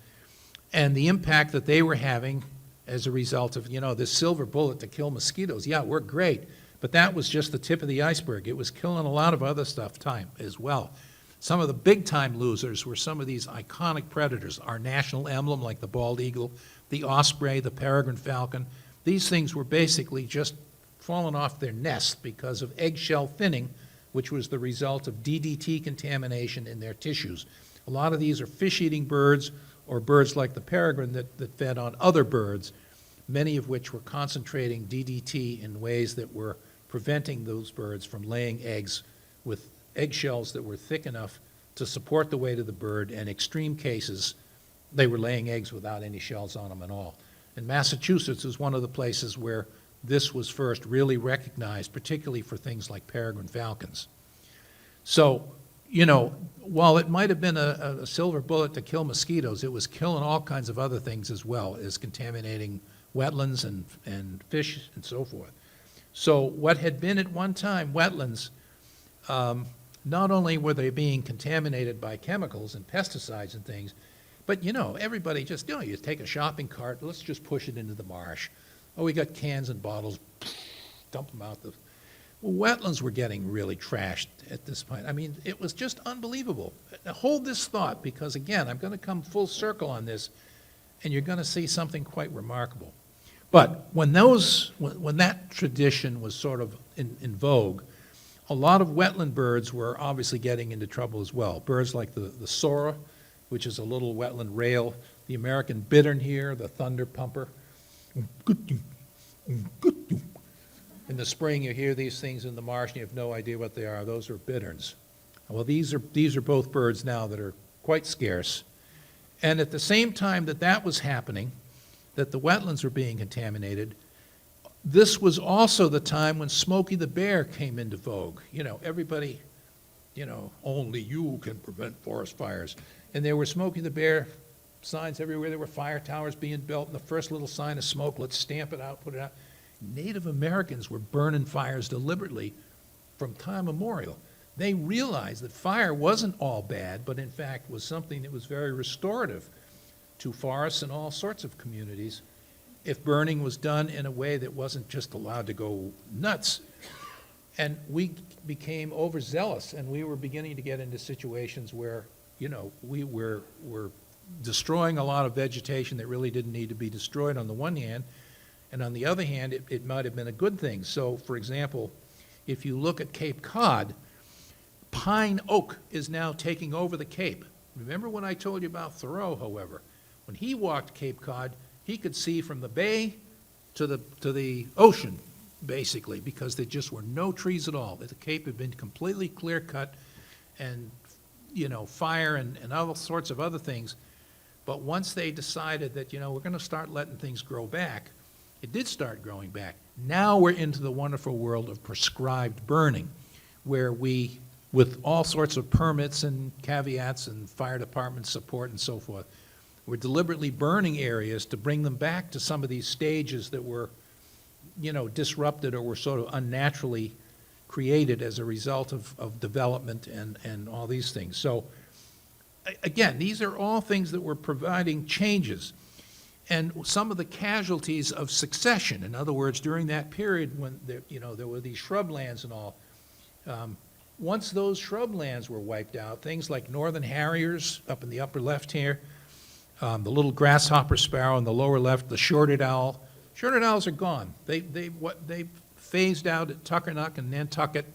and the impact that they were having as a result of, this silver bullet to kill mosquitoes. Yeah, we're great, but that was just the tip of the iceberg. It was killing a lot of other stuff as well. Some of the big-time losers were some of these iconic predators, our national emblem like the bald eagle, the osprey, the peregrine falcon. These things were basically just fallen off their nest because of eggshell thinning, which was the result of DDT contamination in their tissues. A lot of these are fish-eating birds or birds like the peregrine that fed on other birds, many of which were concentrating DDT in ways that were preventing those birds from laying eggs with eggshells that were thick enough to support the weight of the bird. In extreme cases, they were laying eggs without any shells on them at all. And Massachusetts is one of the places where this was first really recognized, particularly for things like peregrine falcons. So, while it might have been a silver bullet to kill mosquitoes, it was killing all kinds of other things as well, as contaminating wetlands and fish and so forth. So what had been at one time wetlands, not only were they being contaminated by chemicals and pesticides and things, but everybody just, you take a shopping cart, let's just push it into the marsh. Oh, we got cans and bottles, dump them out. Wetlands were getting really trashed at this point. I mean, it was just unbelievable. Now, hold this thought, because again, I'm going to come full circle on this, and you're going to see something quite remarkable. But when that tradition was sort of in vogue, a lot of wetland birds were obviously getting into trouble as well. Birds like the sora, which is a little wetland rail, the American bittern here, the thunder pumper. In the spring, you hear these things in the marsh, and you have no idea what they are. Those are bitterns. Well, these are both birds now that are quite scarce. And at the same time that was happening, that the wetlands were being contaminated, this was also the time when Smokey the Bear came into vogue. Everybody, only you can prevent forest fires. And there were Smokey the Bear signs everywhere. There were fire towers being built, and the first little sign of smoke, let's stamp it out, put it out. Native Americans were burning fires deliberately from time immemorial. They realized that fire wasn't all bad, but in fact was something that was very restorative to forests and all sorts of communities if burning was done in a way that wasn't just allowed to go nuts. And we became overzealous, and we were beginning to get into situations where, we were destroying a lot of vegetation that really didn't need to be destroyed on the one hand, and on the other hand, it might have been a good thing. So, for example, if you look at Cape Cod, pine oak is now taking over the Cape. Remember when I told you about Thoreau, however? When he walked Cape Cod, he could see from the bay to the ocean, basically, because there just were no trees at all. The Cape had been completely clear-cut, and, fire and all sorts of other things. But once they decided that, we're going to start letting things grow back, it did start growing back. Now we're into the wonderful world of prescribed burning, where we, with all sorts of permits and caveats and fire department support and so forth, we're deliberately burning areas to bring them back to some of these stages that were, disrupted or were sort of unnaturally created as a result of development and all these things. So, again, these are all things that were providing changes. And some of the casualties of succession, in other words, during that period when there were these shrublands and all, once those shrublands were wiped out, things like northern harriers up in the upper left here, the little grasshopper sparrow in the lower left, the shorted owl. Shorted owls are gone. They phased out at Tuckernuck and Nantucket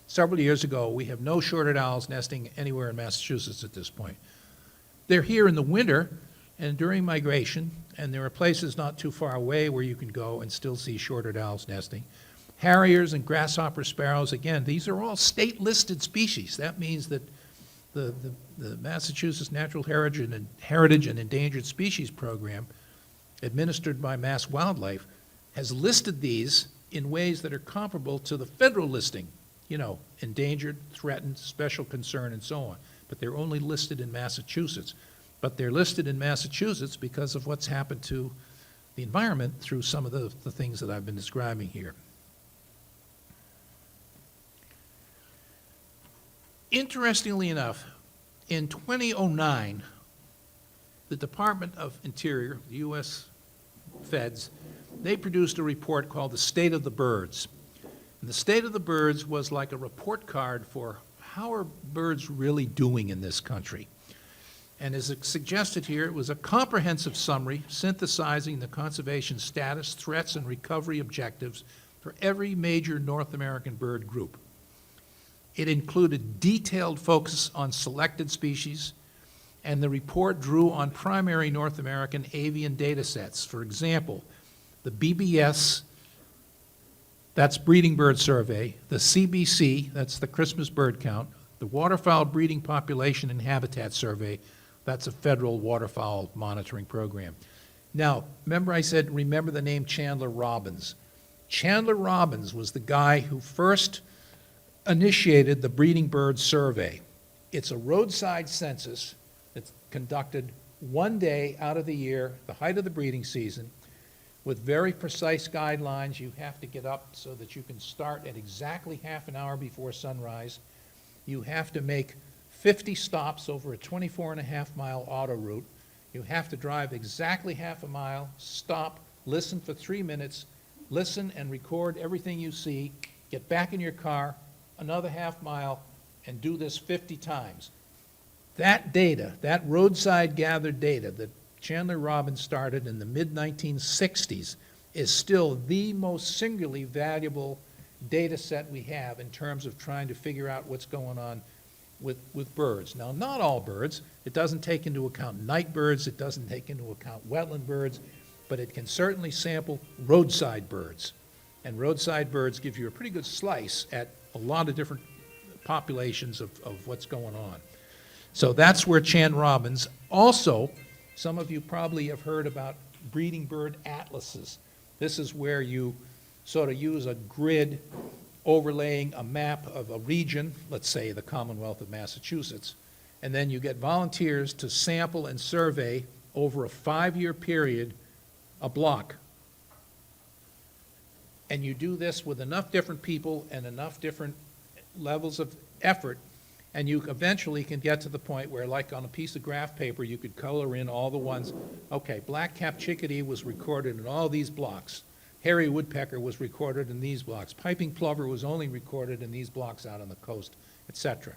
several years ago. We have no shorted owls nesting anywhere in Massachusetts at this point. They're here in the winter and during migration, and there are places not too far away where you can go and still see shorted owls nesting. Harriers and grasshopper sparrows, again, these are all state-listed species. That means that the Massachusetts Natural Heritage and Endangered Species Program, administered by Mass Wildlife, has listed these in ways that are comparable to the federal listing, endangered, threatened, special concern, and so on. But they're only listed in Massachusetts. But they're listed in Massachusetts because of what's happened to the environment through some of the things that I've been describing here. Interestingly enough, in 2009, the Department of Interior, the U.S. Feds, they produced a report called The State of the Birds. And the State of the Birds was like a report card for how are birds really doing in this country. And as it suggested here, it was a comprehensive summary synthesizing the conservation status, threats, and recovery objectives for every major North American bird group. It included detailed focus on selected species, and the report drew on primary North American avian data sets. For example, the BBS, that's Breeding Bird Survey, the CBC, that's the Christmas bird count, the Waterfowl Breeding Population and Habitat Survey, that's a federal waterfowl monitoring program. Now, remember I said, remember the name Chandler Robbins. Chandler Robbins was the guy who first initiated the Breeding Bird Survey. It's a roadside census that's conducted one day out of the year, the height of the breeding season, with very precise guidelines. You have to get up so that you can start at exactly half an hour before sunrise. You have to make 50 stops over a 24.5-mile auto route. You have to drive exactly half a mile, stop, listen for 3 minutes, listen and record everything you see, get back in your car, another half mile, and do this 50 times. That data, that roadside gathered data that Chandler Robbins started in the mid-1960s is still the most singularly valuable data set we have in terms of trying to figure out what's going on with birds. Now, not all birds. It doesn't take into account night birds. It doesn't take into account wetland birds, but it can certainly sample roadside birds. And roadside birds give you a pretty good slice at a lot of different populations of what's going on. So that's where Chan Robbins. Also, some of you probably have heard about breeding bird atlases. This is where you sort of use a grid overlaying a map of a region, let's say the Commonwealth of Massachusetts, and then you get volunteers to sample and survey over a 5-year period a block. And you do this with enough different people and enough different levels of effort, and you eventually can get to the point where, like on a piece of graph paper, you could color in all the ones. Okay, black-capped chickadee was recorded in all these blocks. Hairy woodpecker was recorded in these blocks. Piping plover was only recorded in these blocks out on the coast, etc.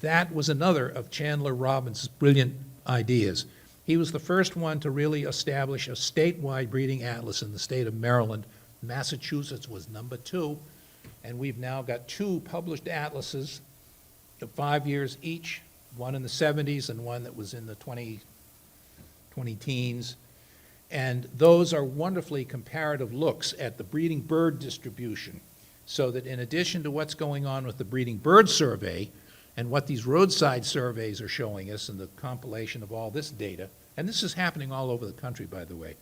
That was another of Chandler Robbins' brilliant ideas. He was the first one to really establish a statewide breeding atlas in the state of Maryland. Massachusetts was number 2, and we've now got 2 published atlases of 5 years each, one in the 70s and one that was in the 20 teens. And those are wonderfully comparative looks at the breeding bird distribution, so that in addition to what's going on with the breeding bird survey and what these roadside surveys are showing us and the compilation of all this data, and this is happening all over the country, by the way,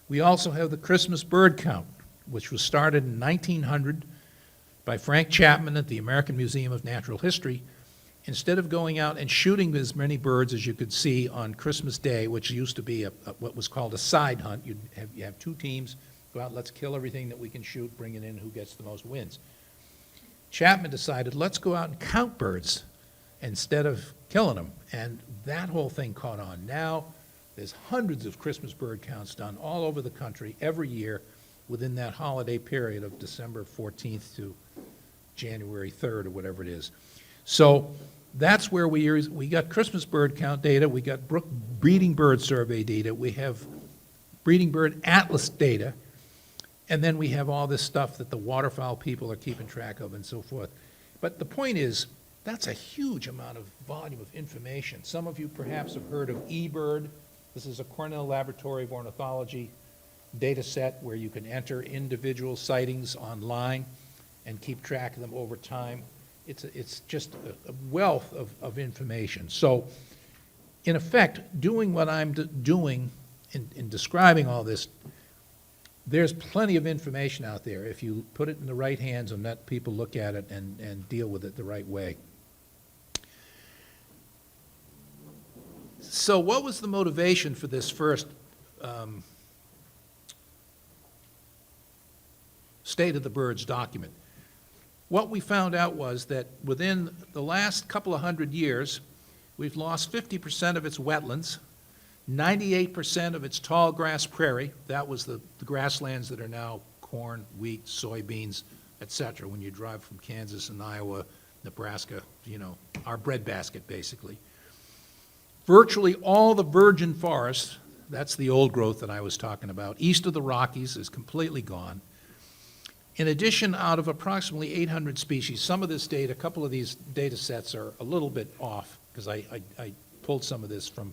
we also have the Christmas bird count, which was started in 1900 by Frank Chapman at the American Museum of Natural History. Instead of going out and shooting as many birds as you could see on Christmas Day, which used to be what was called a side hunt, you have 2 teams, go out, let's kill everything that we can shoot, bring it in, who gets the most wins. Chapman decided, let's go out and count birds instead of killing them, and that whole thing caught on. Now, there's hundreds of Christmas bird counts done all over the country every year within that holiday period of December 14th to January 3rd or whatever it is. So that's where we got Christmas bird count data, we got breeding bird survey data, we have breeding bird atlas data, and then we have all this stuff that the waterfowl people are keeping track of and so forth. But the point is, that's a huge amount of volume of information. Some of you perhaps have heard of eBird. This is a Cornell Laboratory of Ornithology data set where you can enter individual sightings online and keep track of them over time. It's just a wealth of information. So, in effect, doing what I'm doing in describing all this, there's plenty of information out there if you put it in the right hands and let people look at it and deal with it the right way. So what was the motivation for this first State of the Birds document? What we found out was that within the last couple of 100 years, we've lost 50% of its wetlands, 98% of its tall grass prairie. That was the grasslands that are now corn, wheat, soybeans, etc. When you drive from Kansas and Iowa, Nebraska, our breadbasket, basically. Virtually all the virgin forest, that's the old growth that I was talking about, east of the Rockies is completely gone. In addition, out of approximately 800 species, some of this data, a couple of these data sets are a little bit off because I pulled some of this from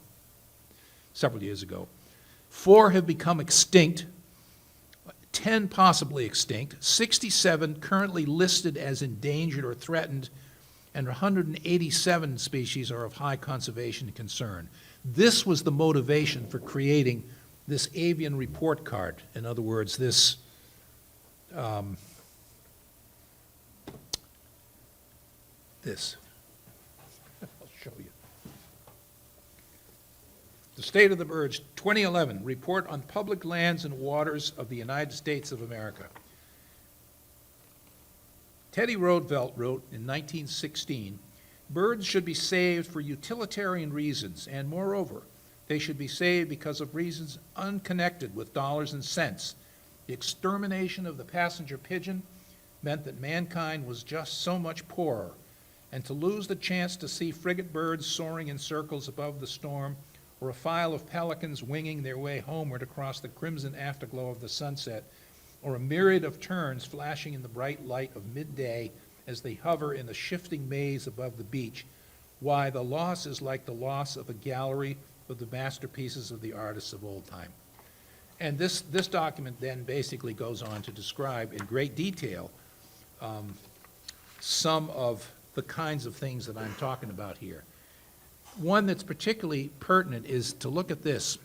several years ago. 4 have become extinct, 10 possibly extinct, 67 currently listed as endangered or threatened, and 187 species are of high conservation concern. This was the motivation for creating this avian report card. In other words, this I'll show you. The State of the Birds, 2011, Report on Public Lands and Waters of the United States of America. Teddy Roosevelt wrote in 1916, birds should be saved for utilitarian reasons, and moreover, they should be saved because of reasons unconnected with dollars and cents. The extermination of the passenger pigeon meant that mankind was just so much poorer, and to lose the chance to see frigate birds soaring in circles above the storm, or a file of pelicans winging their way homeward across the crimson afterglow of the sunset, or a myriad of terns flashing in the bright light of midday as they hover in a shifting maze above the beach, why, the loss is like the loss of a gallery of the masterpieces of the artists of old time. And this document then basically goes on to describe in great detail some of the kinds of things that I'm talking about here. One that's particularly pertinent is to look at this.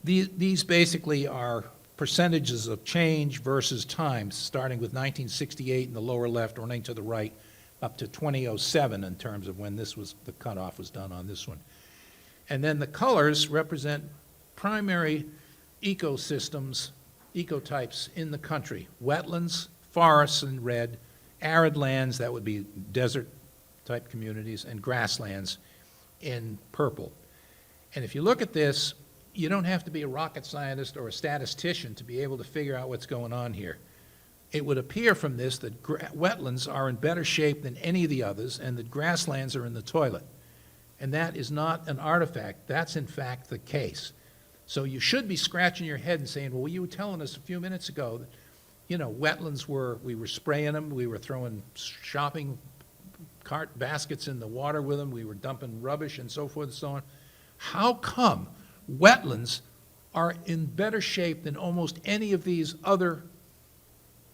These basically are percentages of change versus time, starting with 1968 in the lower left, running to the right, up to 2007 in terms of when this was, the cutoff was done on this one. And then the colors represent primary ecosystems, ecotypes in the country. Wetlands, forests in red, arid lands, that would be desert type communities, and grasslands in purple. And if you look at this, you don't have to be a rocket scientist or a statistician to be able to figure out what's going on here. It would appear from this that wetlands are in better shape than any of the others, and that grasslands are in the toilet. And that is not an artifact. That's in fact the case. So you should be scratching your head and saying, well, you were telling us a few minutes ago that, you know, wetlands we were spraying them, we were throwing shopping cart baskets in the water with them, we were dumping rubbish and so forth and so on. How come wetlands are in better shape than almost any of these other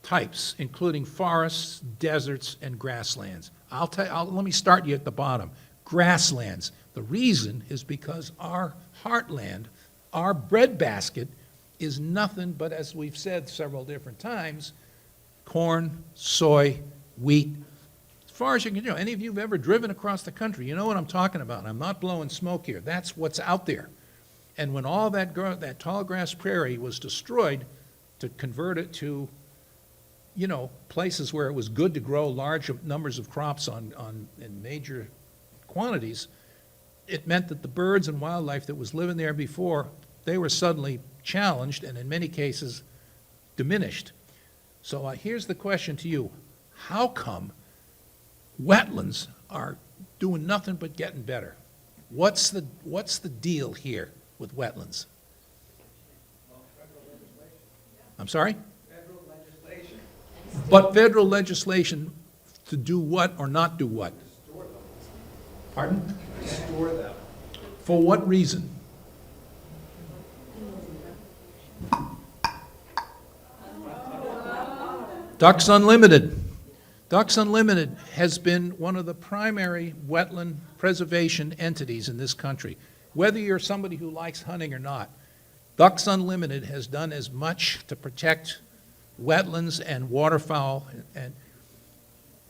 types, including forests, deserts, and grasslands? Let me start you at the bottom. Grasslands. The reason is because our heartland, our breadbasket, is nothing but, as we've said several different times, corn, soy, wheat. As far as you can, any of you who've ever driven across the country, you know what I'm talking about. I'm not blowing smoke here. That's what's out there. And when all that tall grass prairie was destroyed to convert it to, places where it was good to grow large numbers of crops in major quantities, it meant that the birds and wildlife that was living there before, they were suddenly challenged and in many cases diminished. So here's the question to you. How come wetlands are doing nothing but getting better? What's the deal here with wetlands? I'm sorry? Federal legislation. But federal legislation to do what or not do what? Store them. Pardon? Store them. For what reason? Ducks Unlimited. Ducks Unlimited has been one of the primary wetland preservation entities in this country. Whether you're somebody who likes hunting or not, Ducks Unlimited has done as much to protect wetlands and waterfowl, and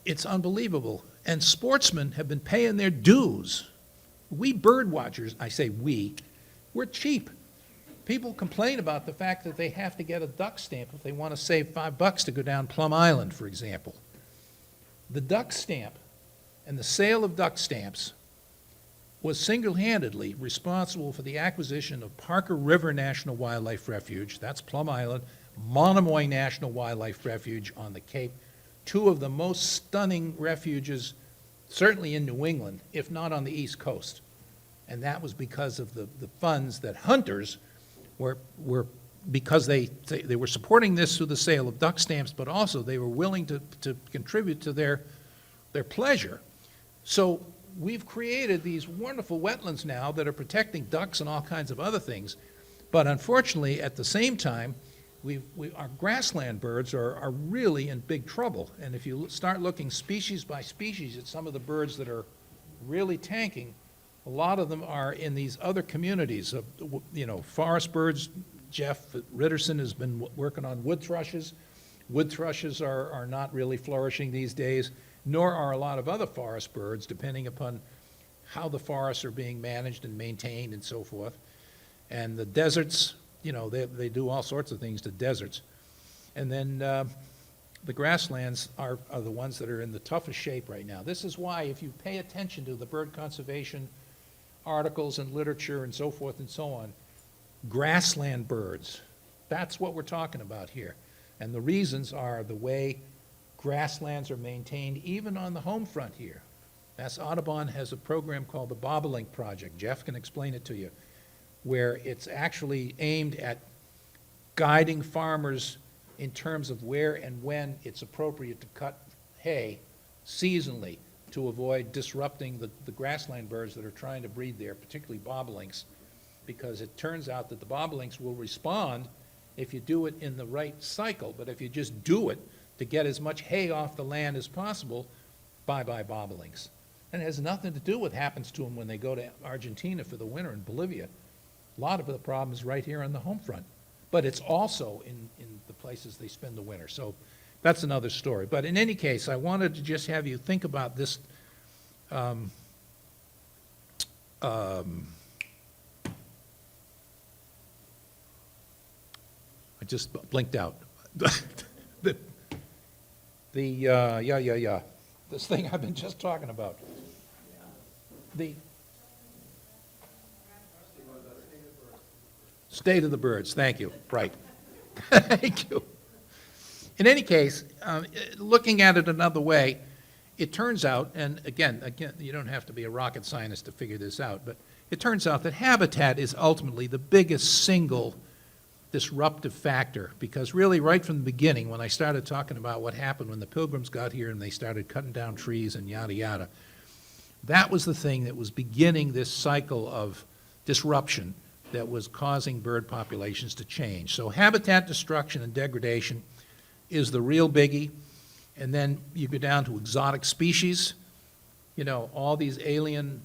it's unbelievable. And sportsmen have been paying their dues. We bird watchers, I say we're cheap. People complain about the fact that they have to get a duck stamp if they want to save $5 to go down Plum Island, for example. The duck stamp and the sale of duck stamps was single-handedly responsible for the acquisition of Parker River National Wildlife Refuge, that's Plum Island, Monomoy National Wildlife Refuge on the Cape, two of the most stunning refuges, certainly in New England, if not on the East Coast. And that was because of the funds that hunters were because they were supporting this through the sale of duck stamps, but also they were willing to contribute to their pleasure. So we've created these wonderful wetlands now that are protecting ducks and all kinds of other things. But unfortunately, at the same time, our grassland birds are really in big trouble. And if you start looking species by species at some of the birds that are really tanking, a lot of them are in these other communities of, forest birds. Jeff Ritterson has been working on wood thrushes. Wood thrushes are not really flourishing these days, nor are a lot of other forest birds, depending upon how the forests are being managed and maintained and so forth. And the deserts, you know, they do all sorts of things to deserts. And then the grasslands are the ones that are in the toughest shape right now. This is why, if you pay attention to the bird conservation articles and literature and so forth and so on, grassland birds, that's what we're talking about here. And the reasons are the way grasslands are maintained, even on the home front here. Mass Audubon has a program called the Bobolink Project. Jeff can explain it to you, where it's actually aimed at guiding farmers in terms of where and when it's appropriate to cut hay seasonally to avoid disrupting the grassland birds that are trying to breed there, particularly bobolinks, because it turns out that the bobolinks will respond if you do it in the right cycle. But if you just do it to get as much hay off the land as possible, bye-bye bobolinks. And it has nothing to do with what happens to them when they go to Argentina for the winter and Bolivia. A lot of the problem is right here on the home front. But it's also in the places they spend the winter. So that's another story. But in any case, I wanted to just have you think about this. I just blinked out. This thing I've been just talking about. The state of the birds, thank you, right. Thank you. In any case, looking at it another way, it turns out, and again, you don't have to be a rocket scientist to figure this out, but it turns out that habitat is ultimately the biggest single disruptive factor, because really right from the beginning, when I started talking about what happened when the Pilgrims got here and they started cutting down trees and yada yada, that was the thing that was beginning this cycle of disruption that was causing bird populations to change. So habitat destruction and degradation is the real biggie. And then you go down to exotic species, you know, all these alien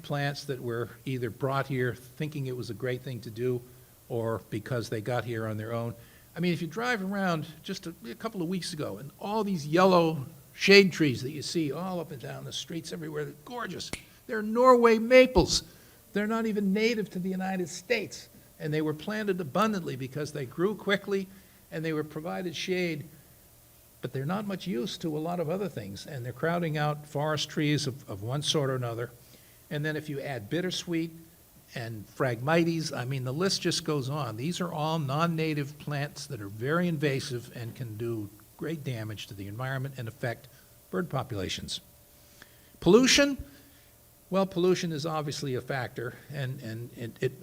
plants that were either brought here thinking it was a great thing to do or because they got here on their own. I mean, if you drive around just a couple of weeks ago and all these yellow shade trees that you see all up and down the streets everywhere, they're gorgeous. They're Norway maples. They're not even native to the United States. And they were planted abundantly because they grew quickly and they were provided shade, but they're not much use to a lot of other things. And they're crowding out forest trees of one sort or another. And then if you add bittersweet and Phragmites, I mean, the list just goes on. These are all non-native plants that are very invasive and can do great damage to the environment and affect bird populations. Pollution, well, pollution is obviously a factor, and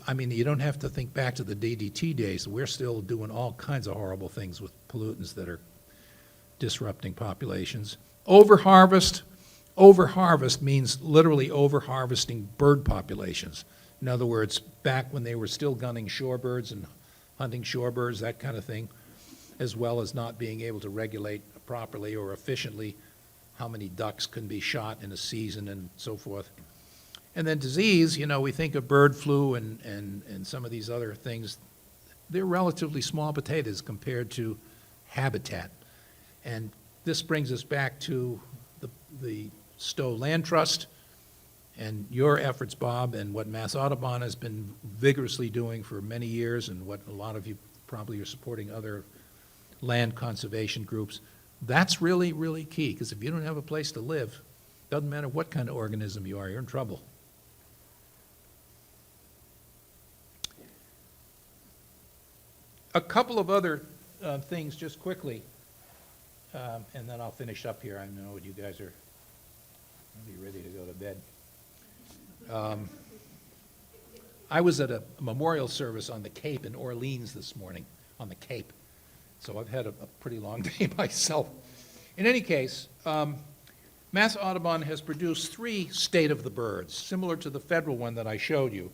I mean, you don't have to think back to the DDT days. We're still doing all kinds of horrible things with pollutants that are disrupting populations. Overharvest means literally overharvesting bird populations. In other words, back when they were still gunning shorebirds and hunting shorebirds, that kind of thing, as well as not being able to regulate properly or efficiently how many ducks can be shot in a season and so forth. And then disease, you know, we think of bird flu and some of these other things. They're relatively small potatoes compared to habitat. And this brings us back to the Stowe Land Trust and your efforts, Bob, and what Mass Audubon has been vigorously doing for many years, and what a lot of you probably are supporting other land conservation groups. That's really, really key, because if you don't have a place to live, doesn't matter what kind of organism you are, you're in trouble. A couple of other things just quickly, and then I'll finish up here. I know you guys are maybe ready to go to bed. I was at a memorial service on the Cape in Orleans this morning, on the Cape. So I've had a pretty long day myself. In any case, Mass Audubon has produced 3 State of the Birds, similar to the federal one that I showed you.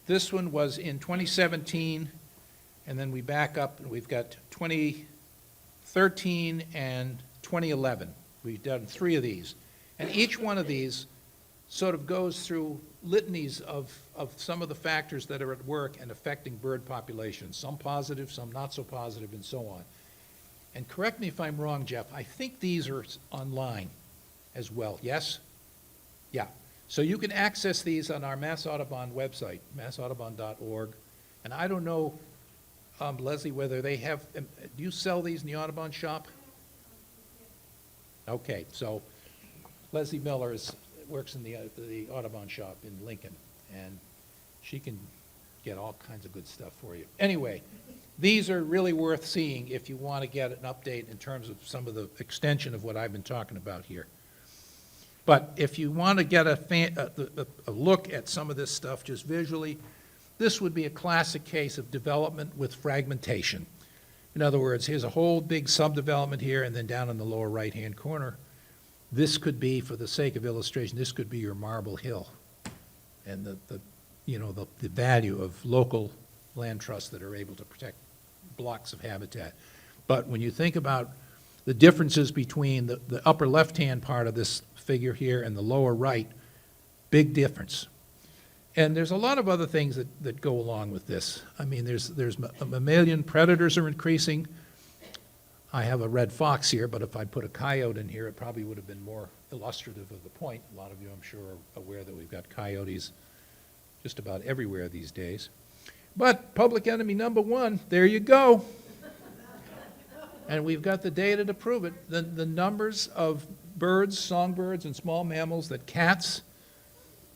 This one was in 2017, and then we back up, and we've got 2013 and 2011. We've done 3 of these. And each one of these sort of goes through litanies of some of the factors that are at work and affecting bird populations, some positive, some not so positive, and so on. And correct me if I'm wrong, Jeff, I think these are online as well, yes? Yeah, so you can access these on our Mass Audubon website, massaudubon.org. And I don't know, Leslie, whether they have, do you sell these in the Audubon shop? Okay, so Leslie Miller works in the Audubon shop in Lincoln, and she can get all kinds of good stuff for you. Anyway, these are really worth seeing if you want to get an update in terms of some of the extension of what I've been talking about here. But if you want to get a look at some of this stuff just visually, this would be a classic case of development with fragmentation. In other words, here's a whole big subdevelopment here, and then down in the lower right-hand corner, this could be, for the sake of illustration, this could be your marble hill. And the value of local land trusts that are able to protect blocks of habitat. But when you think about the differences between the upper left-hand part of this figure here and the lower right, big difference. And there's a lot of other things that go along with this. I mean, there's mammalian predators are increasing. I have a red fox here, but if I'd put a coyote in here, it probably would have been more illustrative of the point. A lot of you, I'm sure, are aware that we've got coyotes just about everywhere these days. But public enemy number one, there you go. And we've got the data to prove it. The numbers of birds, songbirds, and small mammals that cats,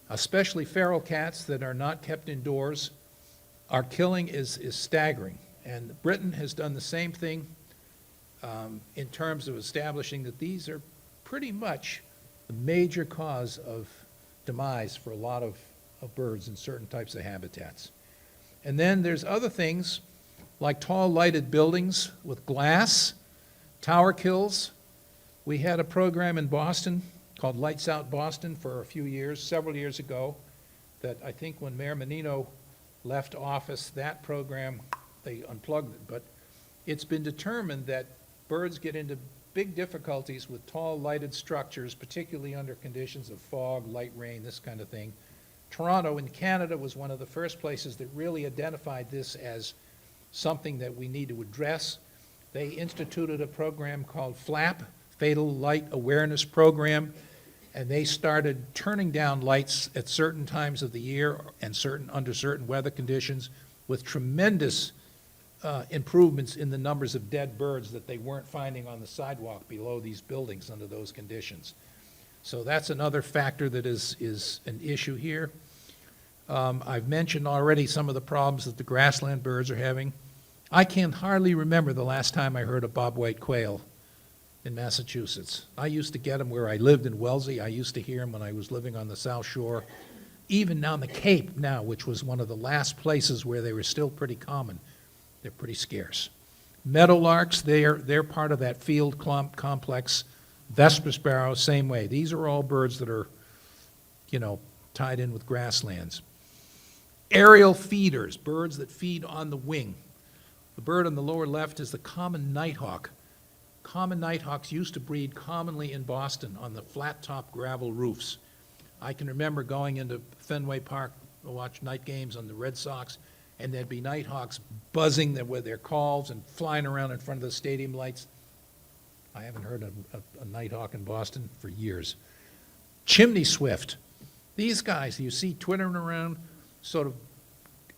especially feral cats that are not kept indoors, are killing is staggering. And Britain has done the same thing in terms of establishing that these are pretty much the major cause of demise for a lot of birds in certain types of habitats. And then there's other things like tall lighted buildings with glass, tower kills. We had a program in Boston called Lights Out Boston for a few years, several years ago, that I think when Mayor Menino left office, that program, they unplugged it. But it's been determined that birds get into big difficulties with tall lighted structures, particularly under conditions of fog, light rain, this kind of thing. Toronto in Canada was one of the first places that really identified this as something that we need to address. They instituted a program called FLAP, Fatal Light Awareness Program, and they started turning down lights at certain times of the year and under certain weather conditions with tremendous improvements in the numbers of dead birds that they weren't finding on the sidewalk below these buildings under those conditions. So that's another factor that is an issue here. I've mentioned already some of the problems that the grassland birds are having. I can hardly remember the last time I heard a bobwhite quail in Massachusetts. I used to get them where I lived in Wellesley. I used to hear them when I was living on the South Shore. Even down the Cape now, which was one of the last places where they were still pretty common, they're pretty scarce. Meadowlarks, they're part of that field complex. Vesper sparrows, same way. These are all birds that are, tied in with grasslands. Aerial feeders, birds that feed on the wing. The bird on the lower left is the common nighthawk. Common nighthawks used to breed commonly in Boston on the flat-top gravel roofs. I can remember going into Fenway Park to watch night games on the Red Sox, and there'd be nighthawks buzzing with their calls and flying around in front of the stadium lights. I haven't heard a nighthawk in Boston for years. Chimney swift. These guys you see twittering around, sort of,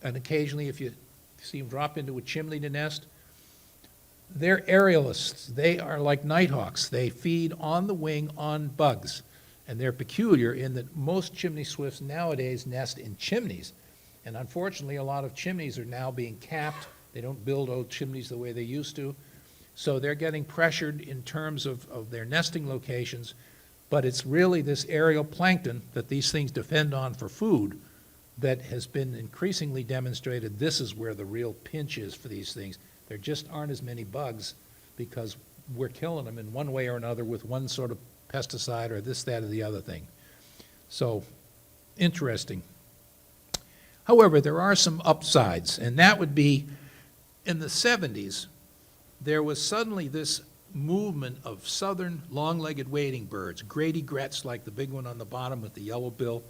and occasionally if you see them drop into a chimney to nest, they're aerialists. They are like nighthawks. They feed on the wing on bugs. And they're peculiar in that most chimney swifts nowadays nest in chimneys. And unfortunately, a lot of chimneys are now being capped. They don't build old chimneys the way they used to. So they're getting pressured in terms of their nesting locations. But it's really this aerial plankton that these things depend on for food that has been increasingly demonstrated. This is where the real pinch is for these things. There just aren't as many bugs because we're killing them in one way or another with one sort of pesticide or this, that, or the other thing. So, interesting. However, there are some upsides, and that would be in the 70s, there was suddenly this movement of southern long-legged wading birds, great egrets like the big one on the bottom with the yellow bill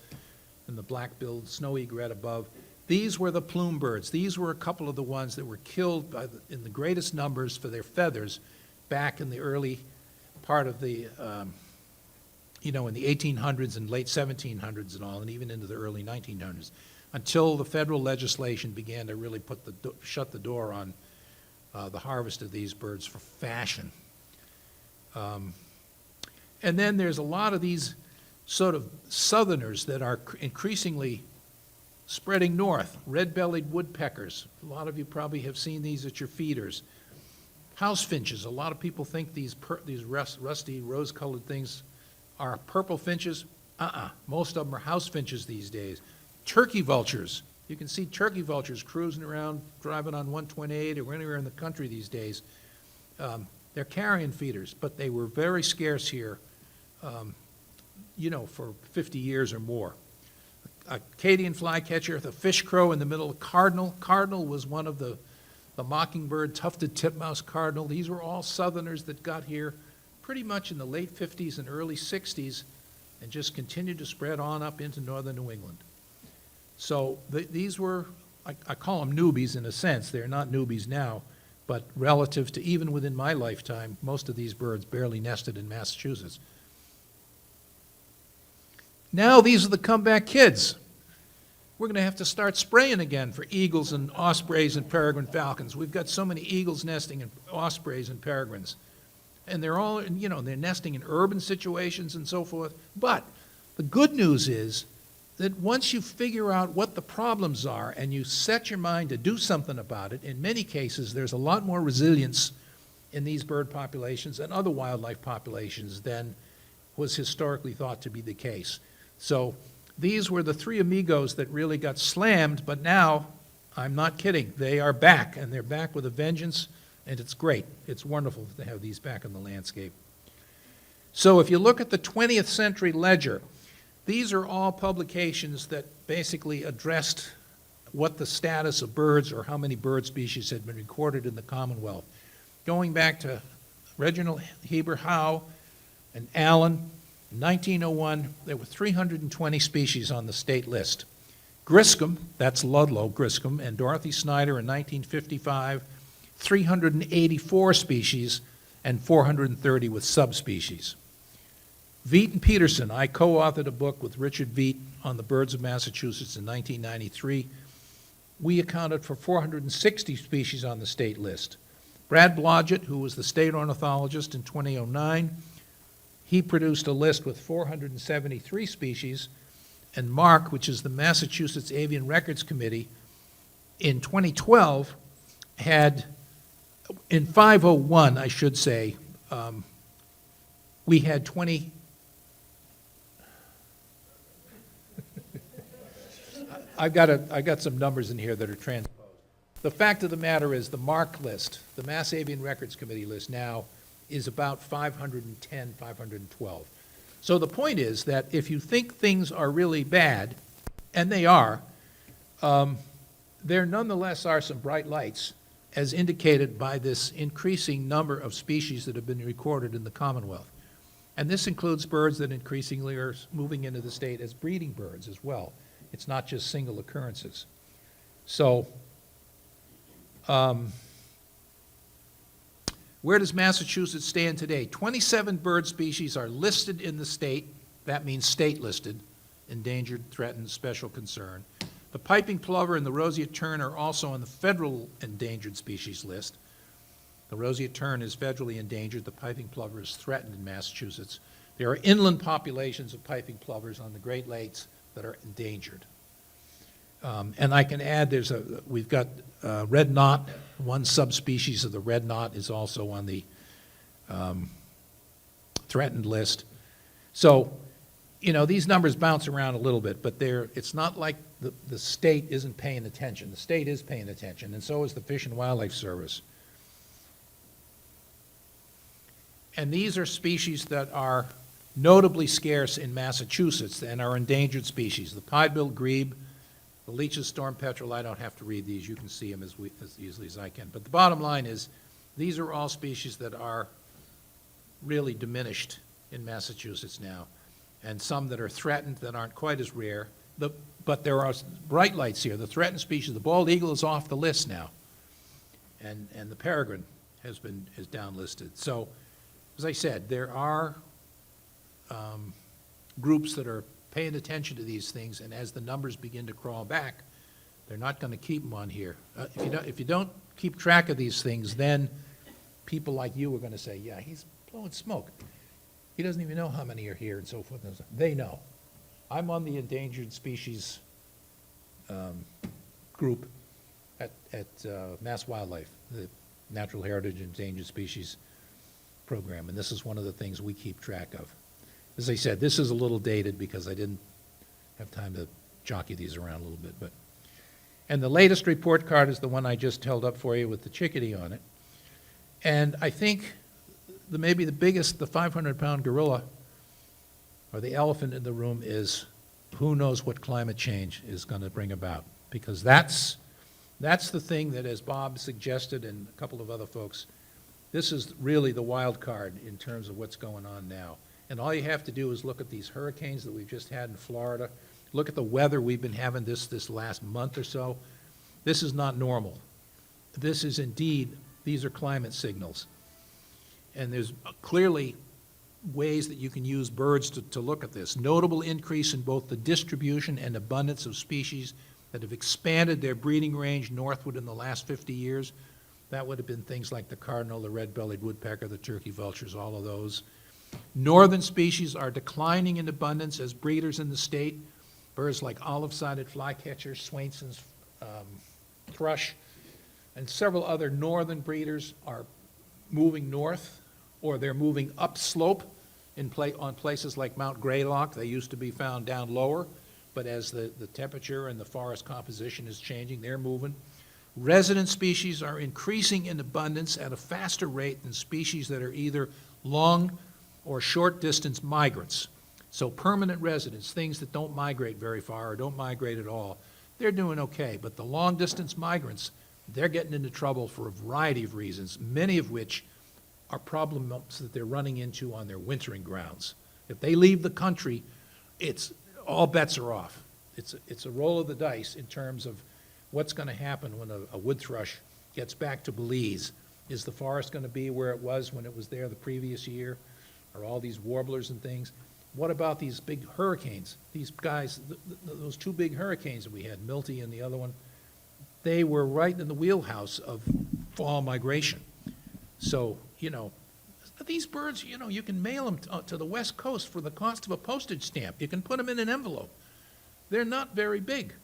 and the black-billed snow egret above. These were the plume birds. These were a couple of the ones that were killed in the greatest numbers for their feathers back in the early part of the in the 1800s and late 1700s and all, and even into the early 1900s, until the federal legislation began to really shut the door on the harvest of these birds for fashion. And then there's a lot of these sort of southerners that are increasingly spreading north. Red-bellied woodpeckers. A lot of you probably have seen these at your feeders. House finches. A lot of people think these rusty rose-colored things are purple finches. Most of them are house finches these days. Turkey vultures. You can see turkey vultures cruising around, driving on 128 or anywhere in the country these days. They're carrion feeders, but they were very scarce here, for 50 years or more. Acadian flycatcher, the fish crow in the middle, cardinal. Cardinal was one of the mockingbird, tufted titmouse cardinal. These were all southerners that got here pretty much in the late 50s and early 60s and just continued to spread on up into northern New England. So these were, I call them newbies in a sense. They're not newbies now, but relative to even within my lifetime, most of these birds barely nested in Massachusetts. Now these are the comeback kids. We're going to have to start spraying again for eagles and ospreys and peregrine falcons. We've got so many eagles nesting in ospreys and peregrines. And they're all, they're nesting in urban situations and so forth. But the good news is that once you figure out what the problems are and you set your mind to do something about it, in many cases there's a lot more resilience in these bird populations and other wildlife populations than was historically thought to be the case. So these were the three amigos that really got slammed, but now, I'm not kidding, they are back, and they're back with a vengeance, and it's great. It's wonderful to have these back in the landscape. So if you look at the 20th Century Ledger, these are all publications that basically addressed what the status of birds or how many bird species had been recorded in the Commonwealth. Going back to Reginald Heber Howe and Allen, in 1901, there were 320 species on the state list. Griscom, that's Ludlow Griscom, and Dorothy Snyder in 1955, 384 species and 430 with subspecies. Veet and Petersen, I co-authored a book with Richard Veet on the birds of Massachusetts in 1993. We accounted for 460 species on the state list. Brad Blodgett, who was the state ornithologist in 2009, he produced a list with 473 species, and Mark, which is the Massachusetts Avian Records Committee, in 2012 had, in 501, I should say, we had 20, I've got some numbers in here that are transposed. The fact of the matter is the MARC list, the Mass Avian Records Committee list now, is about 510, 512. So the point is that if you think things are really bad, and they are, there nonetheless are some bright lights, as indicated by this increasing number of species that have been recorded in the Commonwealth. And this includes birds that increasingly are moving into the state as breeding birds as well. It's not just single occurrences. So, where does Massachusetts stand today? 27 bird species are listed in the state. That means state listed, endangered, threatened, special concern. The piping plover and the roseate tern are also on the federal endangered species list. The roseate tern is federally endangered. The piping plover is threatened in Massachusetts. There are inland populations of piping plovers on the Great Lakes that are endangered. And I can add, we've got red knot. One subspecies of the red knot is also on the threatened list. So, these numbers bounce around a little bit, but it's not like the state isn't paying attention. The state is paying attention, and so is the Fish and Wildlife Service. And these are species that are notably scarce in Massachusetts and are endangered species. The pied-billed grebe, the Leach's storm petrel, I don't have to read these. You can see them as easily as I can. But the bottom line is, these are all species that are really diminished in Massachusetts now, and some that are threatened that aren't quite as rare. But there are bright lights here. The threatened species, the bald eagle is off the list now, and the peregrine is downlisted. So, as I said, there are groups that are paying attention to these things, and as the numbers begin to crawl back, they're not going to keep them on here. If you don't keep track of these things, then people like you are going to say, yeah, he's blowing smoke. He doesn't even know how many are here and so forth. They know. I'm on the endangered species group at Mass Wildlife, the Natural Heritage Endangered Species Program, and this is one of the things we keep track of. As I said, this is a little dated because I didn't have time to jockey these around a little bit. And the latest report card is the one I just held up for you with the chickadee on it. And I think maybe the biggest, the 500-pound gorilla or the elephant in the room is who knows what climate change is going to bring about. Because that's the thing that, as Bob suggested and a couple of other folks, this is really the wild card in terms of what's going on now. And all you have to do is look at these hurricanes that we've just had in Florida. Look at the weather we've been having this last month or so. This is not normal. This is indeed, these are climate signals. And there's clearly ways that you can use birds to look at this. Notable increase in both the distribution and abundance of species that have expanded their breeding range northward in the last 50 years. That would have been things like the cardinal, the red-bellied woodpecker, the turkey vultures, all of those. Northern species are declining in abundance as breeders in the state. Birds like olive-sided flycatcher, Swainson's thrush, and several other northern breeders are moving north, or they're moving upslope on places like Mount Greylock. They used to be found down lower, but as the temperature and the forest composition is changing, they're moving. Resident species are increasing in abundance at a faster rate than species that are either long or short distance migrants. So permanent residents, things that don't migrate very far or don't migrate at all, they're doing okay. But the long distance migrants, they're getting into trouble for a variety of reasons, many of which are problems that they're running into on their wintering grounds. If they leave the country, all bets are off. It's a roll of the dice in terms of what's going to happen when a wood thrush gets back to Belize. Is the forest going to be where it was when it was there the previous year? Are all these warblers and things? What about these big hurricanes? These guys, those two big hurricanes that we had, Milty and the other one, they were right in the wheelhouse of fall migration. So, these birds, you can mail them to the West Coast for the cost of a postage stamp. You can put them in an envelope. They're not very big.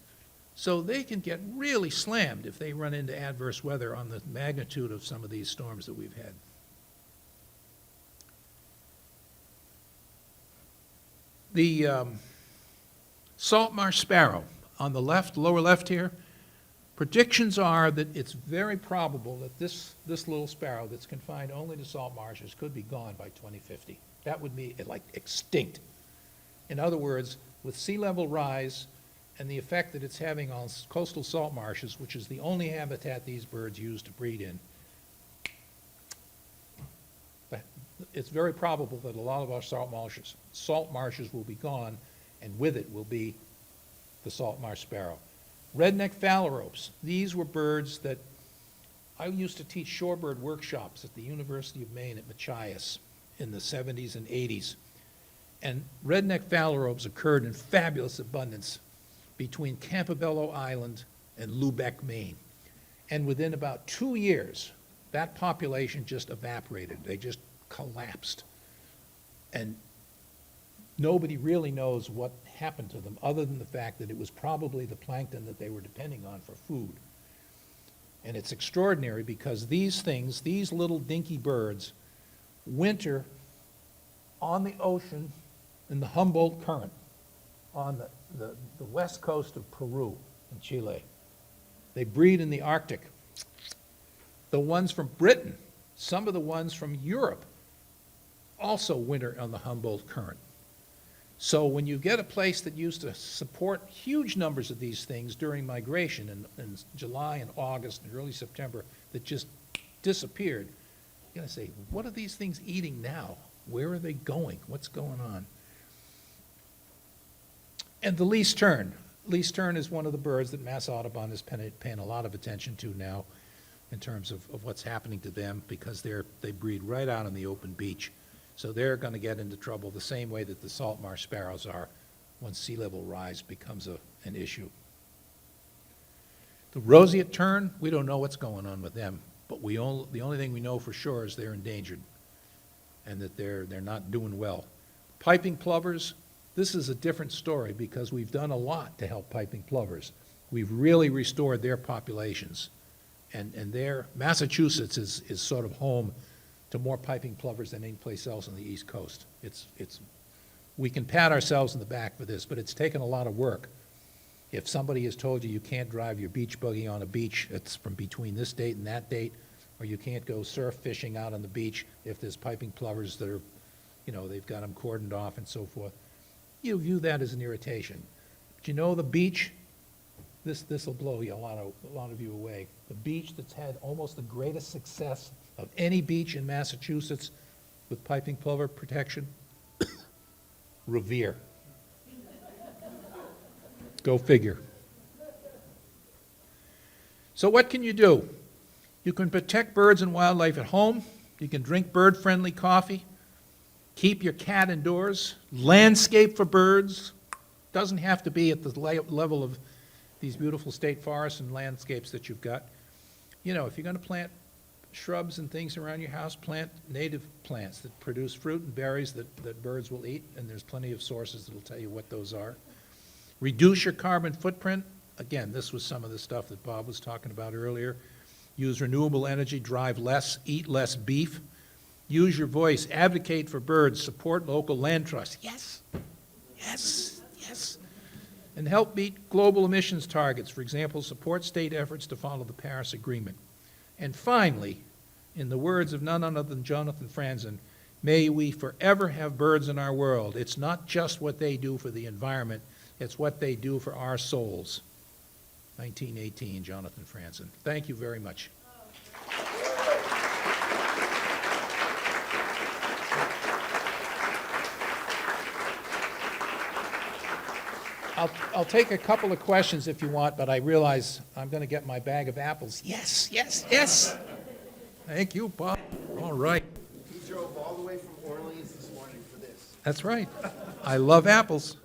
So they can get really slammed if they run into adverse weather on the magnitude of some of these storms that we've had. The salt marsh sparrow on the left, lower left here, predictions are that it's very probable that this little sparrow that's confined only to salt marshes could be gone by 2050. That would be like extinct. In other words, with sea level rise and the effect that it's having on coastal salt marshes, which is the only habitat these birds use to breed in, it's very probable that a lot of our salt marshes will be gone, and with it will be the salt marsh sparrow. Redneck phalaropes, these were birds that I used to teach shorebird workshops at the University of Maine at Machias in the 70s and 80s. And redneck phalaropes occurred in fabulous abundance between Campobello Island and Lubec, Maine. And within about 2 years, that population just evaporated. They just collapsed. And nobody really knows what happened to them other than the fact that it was probably the plankton that they were depending on for food. And it's extraordinary because these things, these little dinky birds, winter on the ocean in the Humboldt Current on the west coast of Peru and Chile. They breed in the Arctic. The ones from Britain, some of the ones from Europe, also winter on the Humboldt Current. So when you get a place that used to support huge numbers of these things during migration in July and August and early September that just disappeared, you're going to say, what are these things eating now? Where are they going? What's going on? And the least tern. Least tern is one of the birds that Mass Audubon is paying a lot of attention to now in terms of what's happening to them because they breed right out on the open beach. So they're going to get into trouble the same way that the salt marsh sparrows are when sea level rise becomes an issue. The roseate tern, we don't know what's going on with them, but the only thing we know for sure is they're endangered and that they're not doing well. Piping plovers, this is a different story because we've done a lot to help piping plovers. We've really restored their populations. And Massachusetts is sort of home to more piping plovers than any place else on the East Coast. We can pat ourselves in the back for this, but it's taken a lot of work. If somebody has told you you can't drive your beach buggy on a beach, it's from between this date and that date, or you can't go surf fishing out on the beach if there's piping plovers that are, they've got them cordoned off and so forth, you view that as an irritation. But the beach, this will blow a lot of you away. The beach that's had almost the greatest success of any beach in Massachusetts with piping plover protection, Revere. Go figure. So what can you do? You can protect birds and wildlife at home. You can drink bird-friendly coffee. Keep your cat indoors. Landscape for birds. Doesn't have to be at the level of these beautiful state forests and landscapes that you've got. If you're going to plant shrubs and things around your house, plant native plants that produce fruit and berries that birds will eat, and there's plenty of sources that will tell you what those are. Reduce your carbon footprint. Again, this was some of the stuff that Bob was talking about earlier. Use renewable energy, drive less, eat less beef. Use your voice, advocate for birds, support local land trusts. Yes, yes, yes. And help meet global emissions targets. For example, support state efforts to follow the Paris Agreement. And finally, in the words of none other than Jonathan Franzen, may we forever have birds in our world. It's not just what they do for the environment, it's what they do for our souls. 1918, Jonathan Franzen. Thank you very much. I'll take a couple of questions if you want, but I realize I'm going to get my bag of apples. Yes, yes, yes. Thank you, Bob. All right. He drove all the way from Orleans this morning for this. That's right. I love apples.